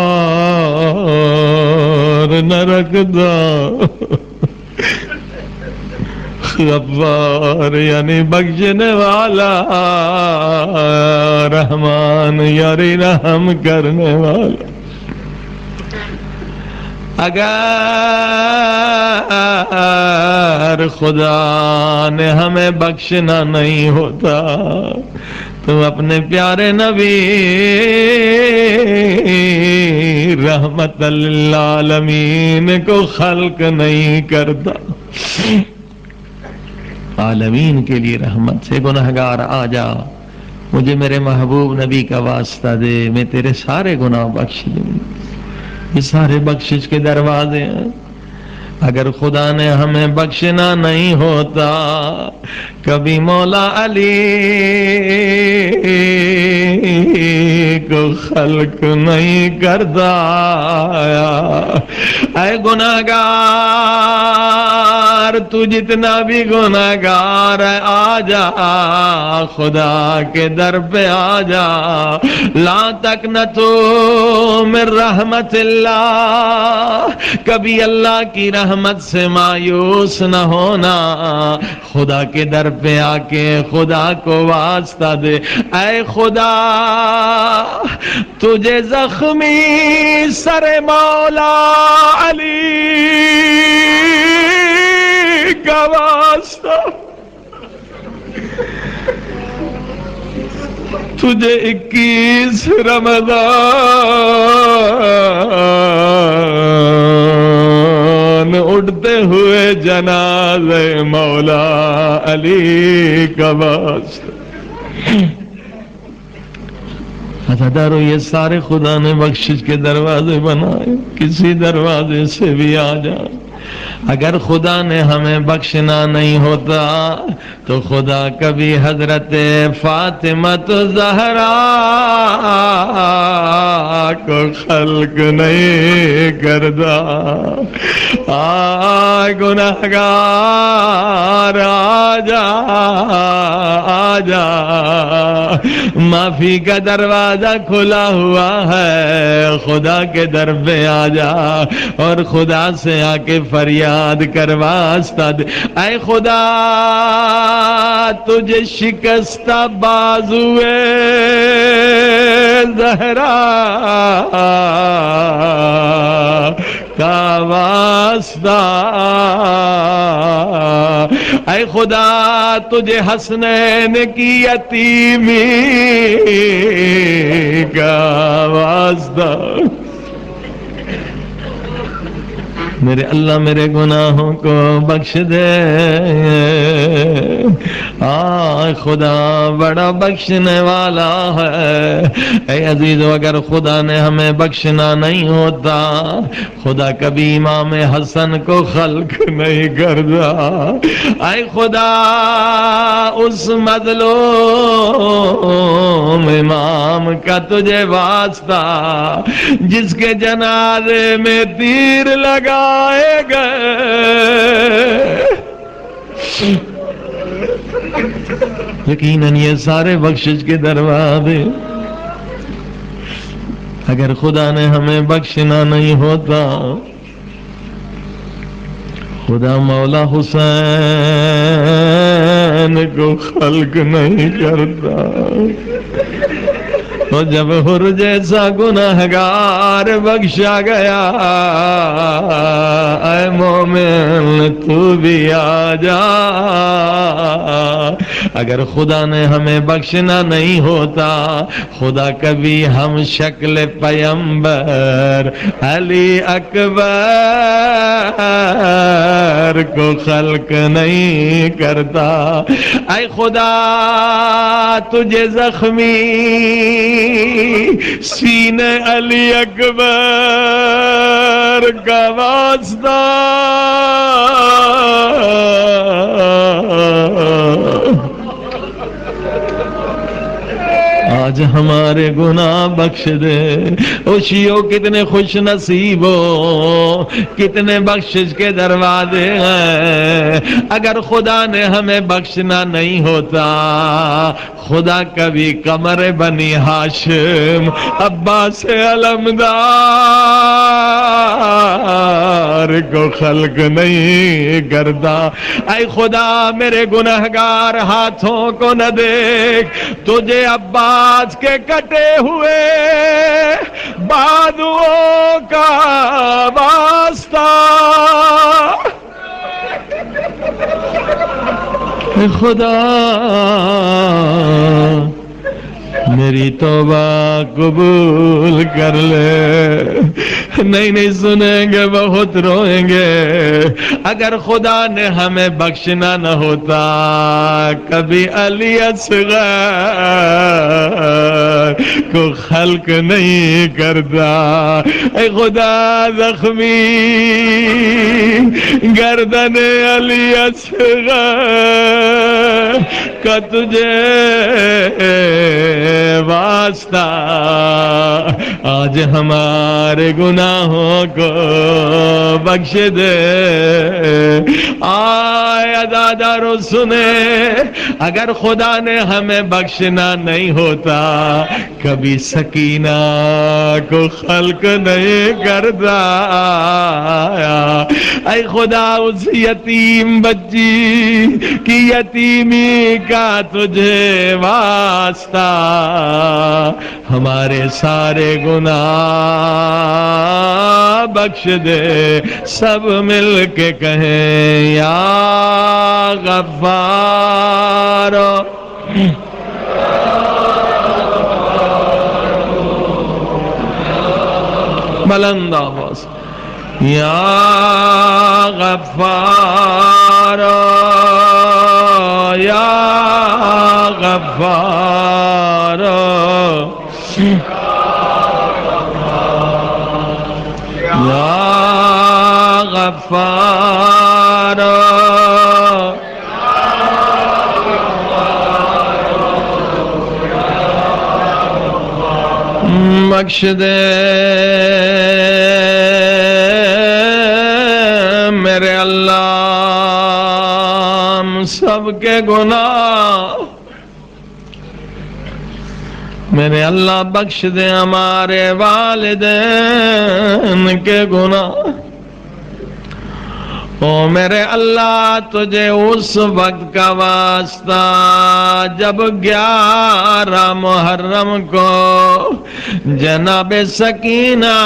نہ رکھتا غفار یعنی بخشنے والا رحمان یعنی رحم کرنے والا اگر خدا نے ہمیں بخشنا نہیں ہوتا تو اپنے پیارے نبی رحمت للعالمین کو خلق نہیں کرتا عالمین کے لیے رحمت سے گناہگار آ جا مجھے میرے محبوب نبی کا واسطہ دے میں تیرے سارے گناہ بخش دوں یہ سارے بخشش کے دروازے ہیں اگر خدا نے ہمیں بخشنا نہیں ہوتا کبھی مولا علی کو خلق نہیں کرتا اے گناہگار تو جتنا بھی گناہگار ہے آ جا خدا کے در پہ آ جا لا تقنطوا من رحمت اللہ کبھی اللہ کی رحمت سے مایوس نہ ہونا خدا کے در پہ آ کے خدا کو واسطہ دے اے خدا تجھے زخمی سر مولا علی کا واسطہ تجھے 21 رمضان اٹھتے ہوئے جنازے مولا علی کا واسطہ عزادارو یہ سارے خدا نے بخشش کے دروازے بنائے کسی دروازے سے بھی آ جا اگر خدا نے ہمیں بخشنا نہیں ہوتا تو خدا کبھی حضرت فاطمہ زہرا کو خلق نہیں کرتا گناہگار آ جا معافی کا دروازہ کھلا ہوا ہے خدا کے در پہ آ جا اور خدا سے آ کے فریاد کر واسطہ دے اے خدا تجھے شکستہ بازوئے زہرا واسطہ، اے خدا تجھے حسنین کی یتیمی کا واسطہ، میرے اللہ میرے گناہوں کو بخش دے، خدا بڑا بخشنے والا ہے۔ اے عزیزو اگر خدا نے ہمیں بخشنا نہیں ہوتا، خدا کبھی امام حسن کو خلق نہیں کرتا۔ اے خدا اس مظلوم امام کا تجھے واسطہ جس کے جنازے میں تیر لگائے گئے، یقیناً یہ سارے بخشش کے دروازے، اگر خدا نے ہمیں بخشنا نہیں ہوتا، خدا مولا حسین کو خلق نہیں کرتا۔ تو جب حر جیسا گناہگار بخشا گیا، اے مومن تو بھی آ جا، اگر خدا نے ہمیں بخشنا نہیں ہوتا، خدا کبھی ہم شکل پیمبر علی اکبر کو خلق نہیں کرتا۔ اے خدا تجھے زخمی سینے علی اکبر کا واسطہ، آج ہمارے گناہ بخش دے۔ او شیعو کتنے خوش نصیب ہو، کتنے بخشش کے دروازے ہیں، اگر خدا نے ہمیں بخشنا نہیں ہوتا، خدا کبھی قمر بنی ہاشم عباس علمدار کو خلق نہیں کرتا۔ اے خدا میرے گنہگار ہاتھوں کو نہ دیکھ، تجھے عباس کے کٹے ہوئے بازوؤں کا واسطہ، اے خدا میری توبہ قبول کر لے۔ نہیں سنیں گے، بہت روئیں گے، اگر خدا نے ہمیں بخشنا نہ ہوتا، کبھی علی اصغر کو خلق نہیں کرتا۔ اے خدا زخمی گردن علی اصغر کا تجھے واسطہ، آج ہمارے گناہوں کو بخش دے۔ آئے عزادارو سنے، اگر خدا نے ہمیں بخشنا نہیں ہوتا، کبھی سکینہ کو خلق نہیں کرتا۔ اے خدا اس یتیم بچی کی یتیمی کا تجھے واسطہ، ہمارے سارے گناہ بخش دے۔ سب مل کے کہیں یا غفار، بلند آواز یا غفار، یا غفار، یا غفار، بخش دے میرے اللہ سب کے گناہ، میرے اللہ بخش دے ہمارے والدین کے گناہ، او میرے اللہ تجھے اس وقت کا واسطہ جب 11 محرم کو جناب سکینہ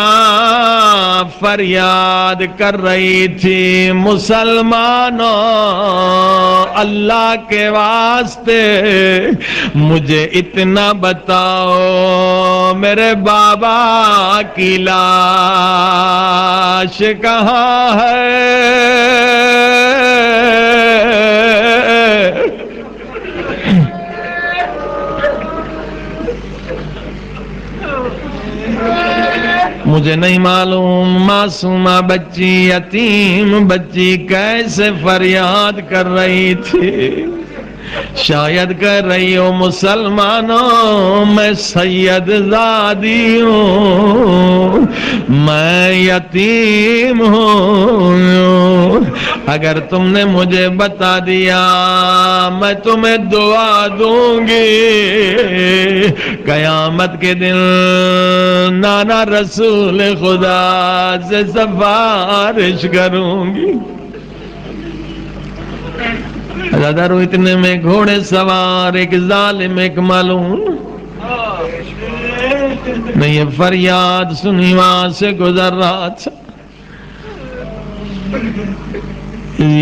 فریاد کر رہی تھی، مسلمانوں اللہ کے واسطے مجھے اتنا بتاؤ میرے بابا کی لاش کہاں ہے؟ مجھے نہیں معلوم معصومہ بچی، یتیم بچی کیسے فریاد کر رہی تھی، شاید کہہ رہی ہو مسلمانوں میں سید زادی ہوں، میں یتیم ہوں، اگر تم نے مجھے بتا دیا میں تمہیں دعا دوں گی، قیامت کے دن نانا رسول خدا سے سفارش کروں گی۔ ادارو اتنے میں گھوڑے سوار ایک ظالم ایک معلوم میں یہ فریاد سنی وہاں سے گزر رہا تھا،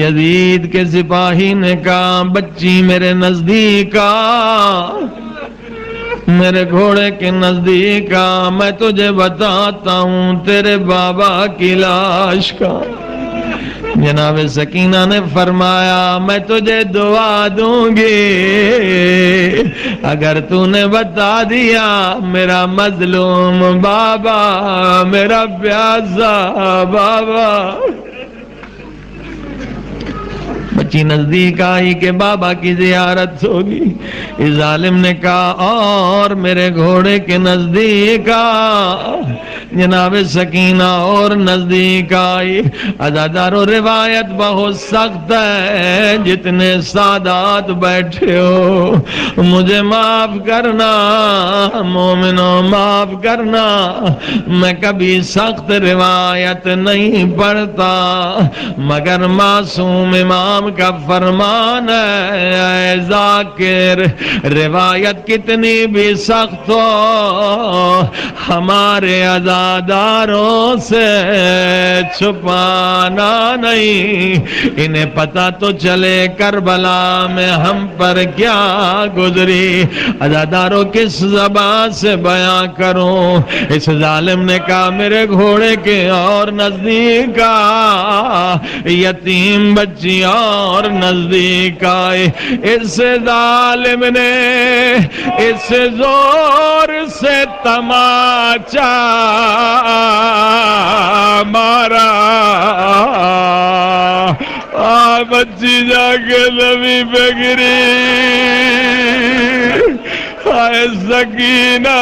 یزید کے سپاہی نے کہا بچی میرے نزدیک آ، میرے گھوڑے کے نزدیک آ، میں تجھے بتاتا ہوں تیرے بابا کی لاش کا۔ جناب سکینہ نے فرمایا میں تجھے دعا دوں گی اگر تو نے بتا دیا میرا مظلوم بابا، میرا پیاسا بابا۔ بچی نزدیک آئی کہ بابا کی زیارت ہوگی، اس ظالم نے کہا اور میرے گھوڑے کے نزدیک آ۔ جناب سکینہ اور نزدیک آئی۔ عزادارو روایت بہت سخت ہے، جتنے سادات بیٹھے ہو مجھے معاف کرنا، مومنوں معاف کرنا، میں کبھی سخت روایت نہیں پڑھتا مگر معصوم امام کا فرمان ہے، اے ذاکر روایت کتنی بھی سخت ہو ہمارے عزاداروں سے چھپانا نہیں، انہیں پتہ تو چلے کربلا میں ہم پر کیا گزری۔ عزاداروں کس زبان سے بیان کروں؟ اس ظالم نے کہا میرے گھوڑے کے اور نزدیک آ، یتیم بچی اور نزدیک آئے۔ اس ظالم نے اس زور سے تماچا مارا، بچی جا کے زمین پہ گری، ہائے سکینہ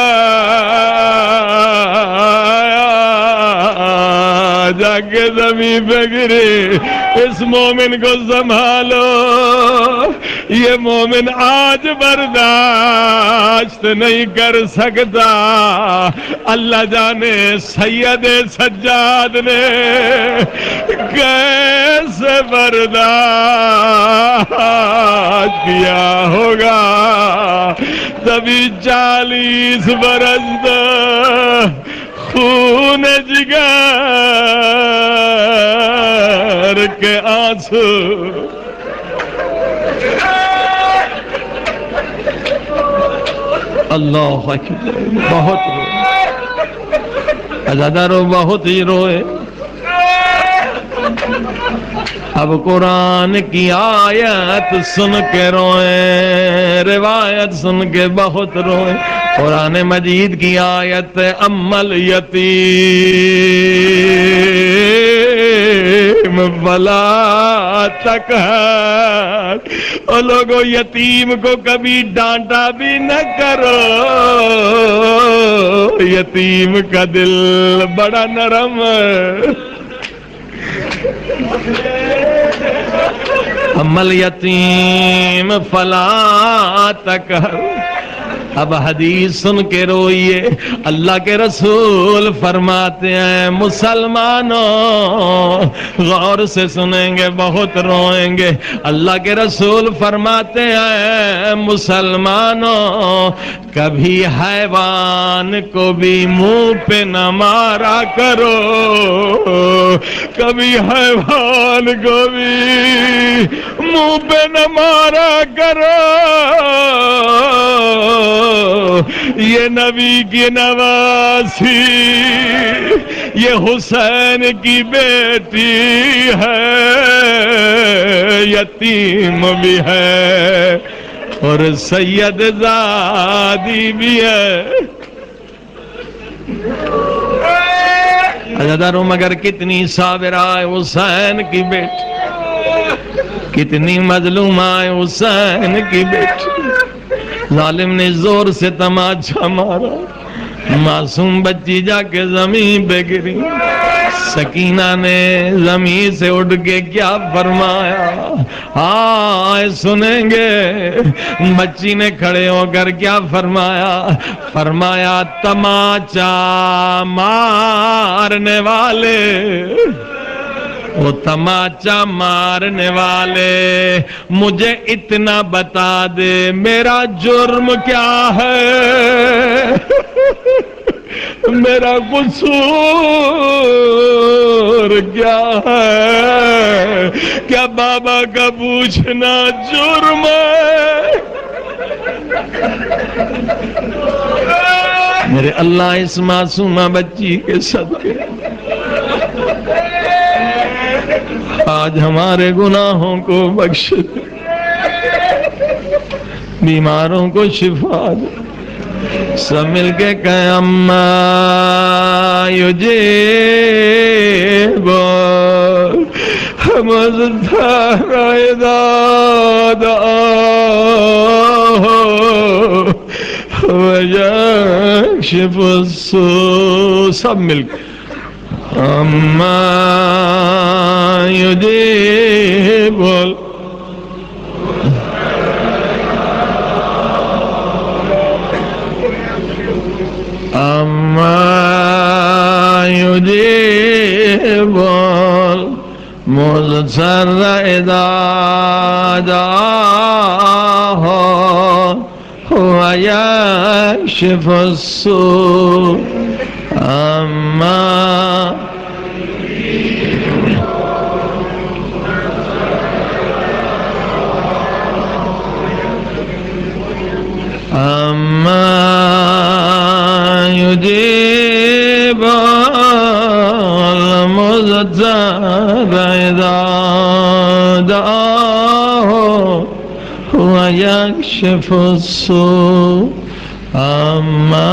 جا کے زمین پہ گری۔ اس مومن کو سنبھالو، یہ مومن آج برداشت نہیں کر سکتا۔ اللہ جانے سید سجاد نے کیسے برداشت کیا ہوگا، تبھی 40 برس خون جگر کے آنسو۔ اللہ اکبر، بہت روئے عزادارو، بہت ہی روئے۔ اب قرآن کی آیت سن کے روئے، روایت سن کے بہت روئے۔ قرآن مجید کی آیت امل یتیم ولا تقہر، او لوگو یتیم کو کبھی ڈانٹا بھی نہ کرو، یتیم کا دل بڑا نرم ہے۔ اما الیتیم فلا تقہر، اب حدیث سن کے روئیے. اللہ کے رسول فرماتے ہیں مسلمانوں غور سے سنیں گے بہت روئیں گے. اللہ کے رسول فرماتے ہیں مسلمانوں کبھی حیوان کو بھی منہ پہ نہ مارا کرو, کبھی حیوان کو بھی منہ پہ نہ مارا کرو. یہ نبی کی نواسی, یہ حسین کی بیٹی ہے, یتیم بھی ہے اور سید زادی بھی ہے. عزیزانو مگر کتنی صابرہ ہے حسین کی بیٹی, کتنی مظلومہ ہے حسین کی بیٹی. ظالم نے زور سے تماچا مارا, معصوم بچی جا کے زمین پہ گری. سکینہ نے زمین سے اٹھ کے کیا فرمایا, ہاں سنیں گے. بچی نے کھڑے ہو کر کیا فرمایا, فرمایا تماچا مارنے والے, وہ تماچا مارنے والے مجھے اتنا بتا دے میرا جرم کیا ہے, میرا قصور کیا ہے, کیا بابا کا پوچھنا جرم ہے؟ میرے اللہ اس معصومہ بچی کے صدقے آج ہمارے گناہوں کو بخش دے, بیماروں کو شفا دے. سب مل کے کہیں اما یجیب مزدار اداد ویکشف السوء. سب مل کے اما یجیب اما یجیب المضطر اذا دعاه ویکشف السوء. اما یجیب المضطر اذا دعاه ویکشف السوء. اما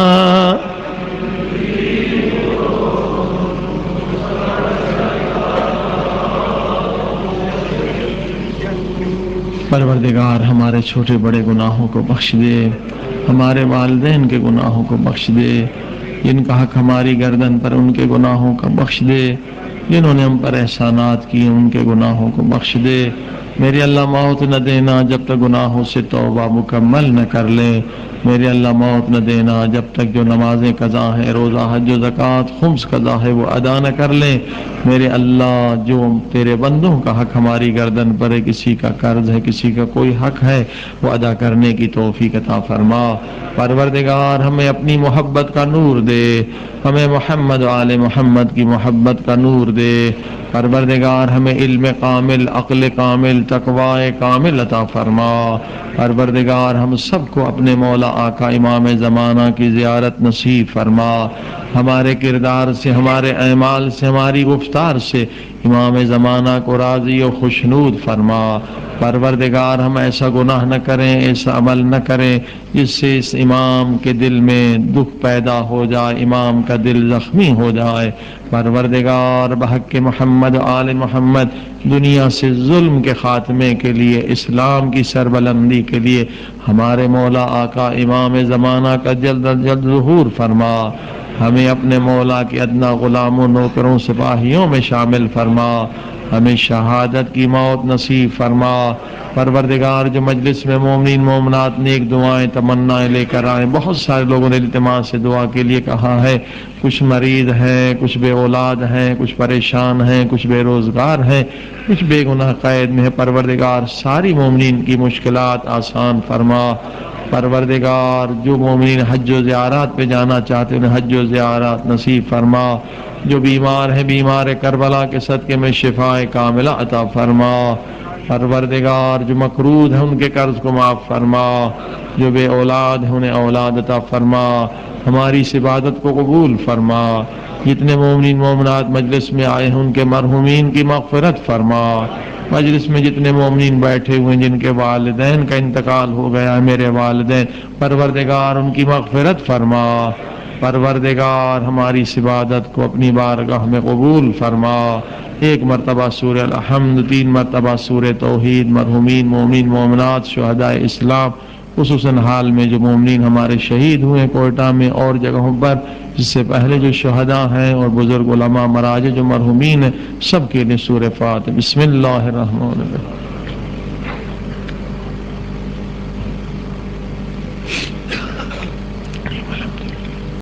پروردگار ہمارے چھوٹے بڑے گناہوں کو بخش دے, ہمارے والدین کے گناہوں کو بخش دے, جن کا حق ہماری گردن پر ان کے گناہوں کا بخش دے, جنہوں نے ہم پر احسانات کیے ان کے گناہوں کو بخش دے. میرے اللہ موت نہ دینا جب تک گناہوں سے توبہ مکمل نہ کر لیں. میرے اللہ موت نہ دینا جب تک جو نمازیں قضا ہیں, روزہ حج و زکوٰۃ خمس قضا ہے وہ ادا نہ کر لیں. میرے اللہ جو تیرے بندوں کا حق ہماری گردن پر ہے, کسی کا قرض ہے کسی کا کوئی حق ہے, وہ ادا کرنے کی توفیق عطا فرما. پروردگار ہمیں اپنی محبت کا نور دے, ہمیں محمد و آل محمد کی محبت کا نور دے. پروردگار ہمیں علم کامل, عقل کامل, تقوی کامل عطا فرما. پروردگار ہم سب کو اپنے مولا آقا امام زمانہ کی زیارت نصیب فرما. ہمارے کردار سے, ہمارے اعمال سے, ہماری گفتار سے امام زمانہ کو راضی و خوشنود فرما. پروردگار ہم ایسا گناہ نہ کریں, ایسا عمل نہ کریں جس سے اس امام کے دل میں دکھ پیدا ہو جائے, امام کا دل زخمی ہو جائے. پروردگار بحق محمد آل محمد دنیا سے ظلم کے خاتمے کے لیے, اسلام کی سربلندی کے لیے ہمارے مولا آقا امام زمانہ کا جلد از جلد ظہور فرما. ہمیں اپنے مولا کے ادنا غلاموں, نوکروں, سپاہیوں میں شامل فرما. ہمیں شہادت کی موت نصیب فرما۔ پروردگار جو مجلس میں مومنین مومنات نیک دعائیں تمنائیں لے کر آئے، بہت سارے لوگوں نے التماس سے دعا کے لیے کہا ہے، کچھ مریض ہیں، کچھ بے اولاد ہیں، کچھ پریشان ہیں، کچھ بے روزگار ہیں، کچھ بے گناہ قید میں ہے۔ پروردگار ساری مومنین کی مشکلات آسان فرما۔ پروردگار جو مومنین حج و زیارات پہ جانا چاہتے ہیں انہیں حج و زیارات نصیب فرما۔ جو بیمار ہیں بیمار کربلا کے صدقے میں شفاء کاملہ عطا فرما۔ پروردگار جو مقروض ہیں ان کے قرض کو معاف فرما۔ جو بے اولاد ہیں انہیں اولاد عطا فرما۔ ہماری اس عبادت کو قبول فرما۔ جتنے مومنین مومنات مجلس میں آئے ہیں ان کے مرحومین کی مغفرت فرما۔ مجلس میں جتنے مومنین بیٹھے ہوئے ہیں جن کے والدین کا انتقال ہو گیا ہے، میرے والدین، پروردگار ان کی مغفرت فرما۔ پروردگار ہماری اس عبادت کو اپنی بارگاہ میں قبول فرما۔ ایک مرتبہ سورہ الحمد، 3 مرتبہ سورہ توحید، مرحومین مومنین مومنات شہداء اسلام، خصوصاً حال میں جو مومنین ہمارے شہید ہوئے کوئٹہ میں اور جگہوں پر، جس سے پہلے جو شہداء ہیں اور بزرگ علماء مراجع جو مرحومین ہیں، سب کے لیے سورہ فاتحہ۔ بسم اللہ الرحمن الرحیم۔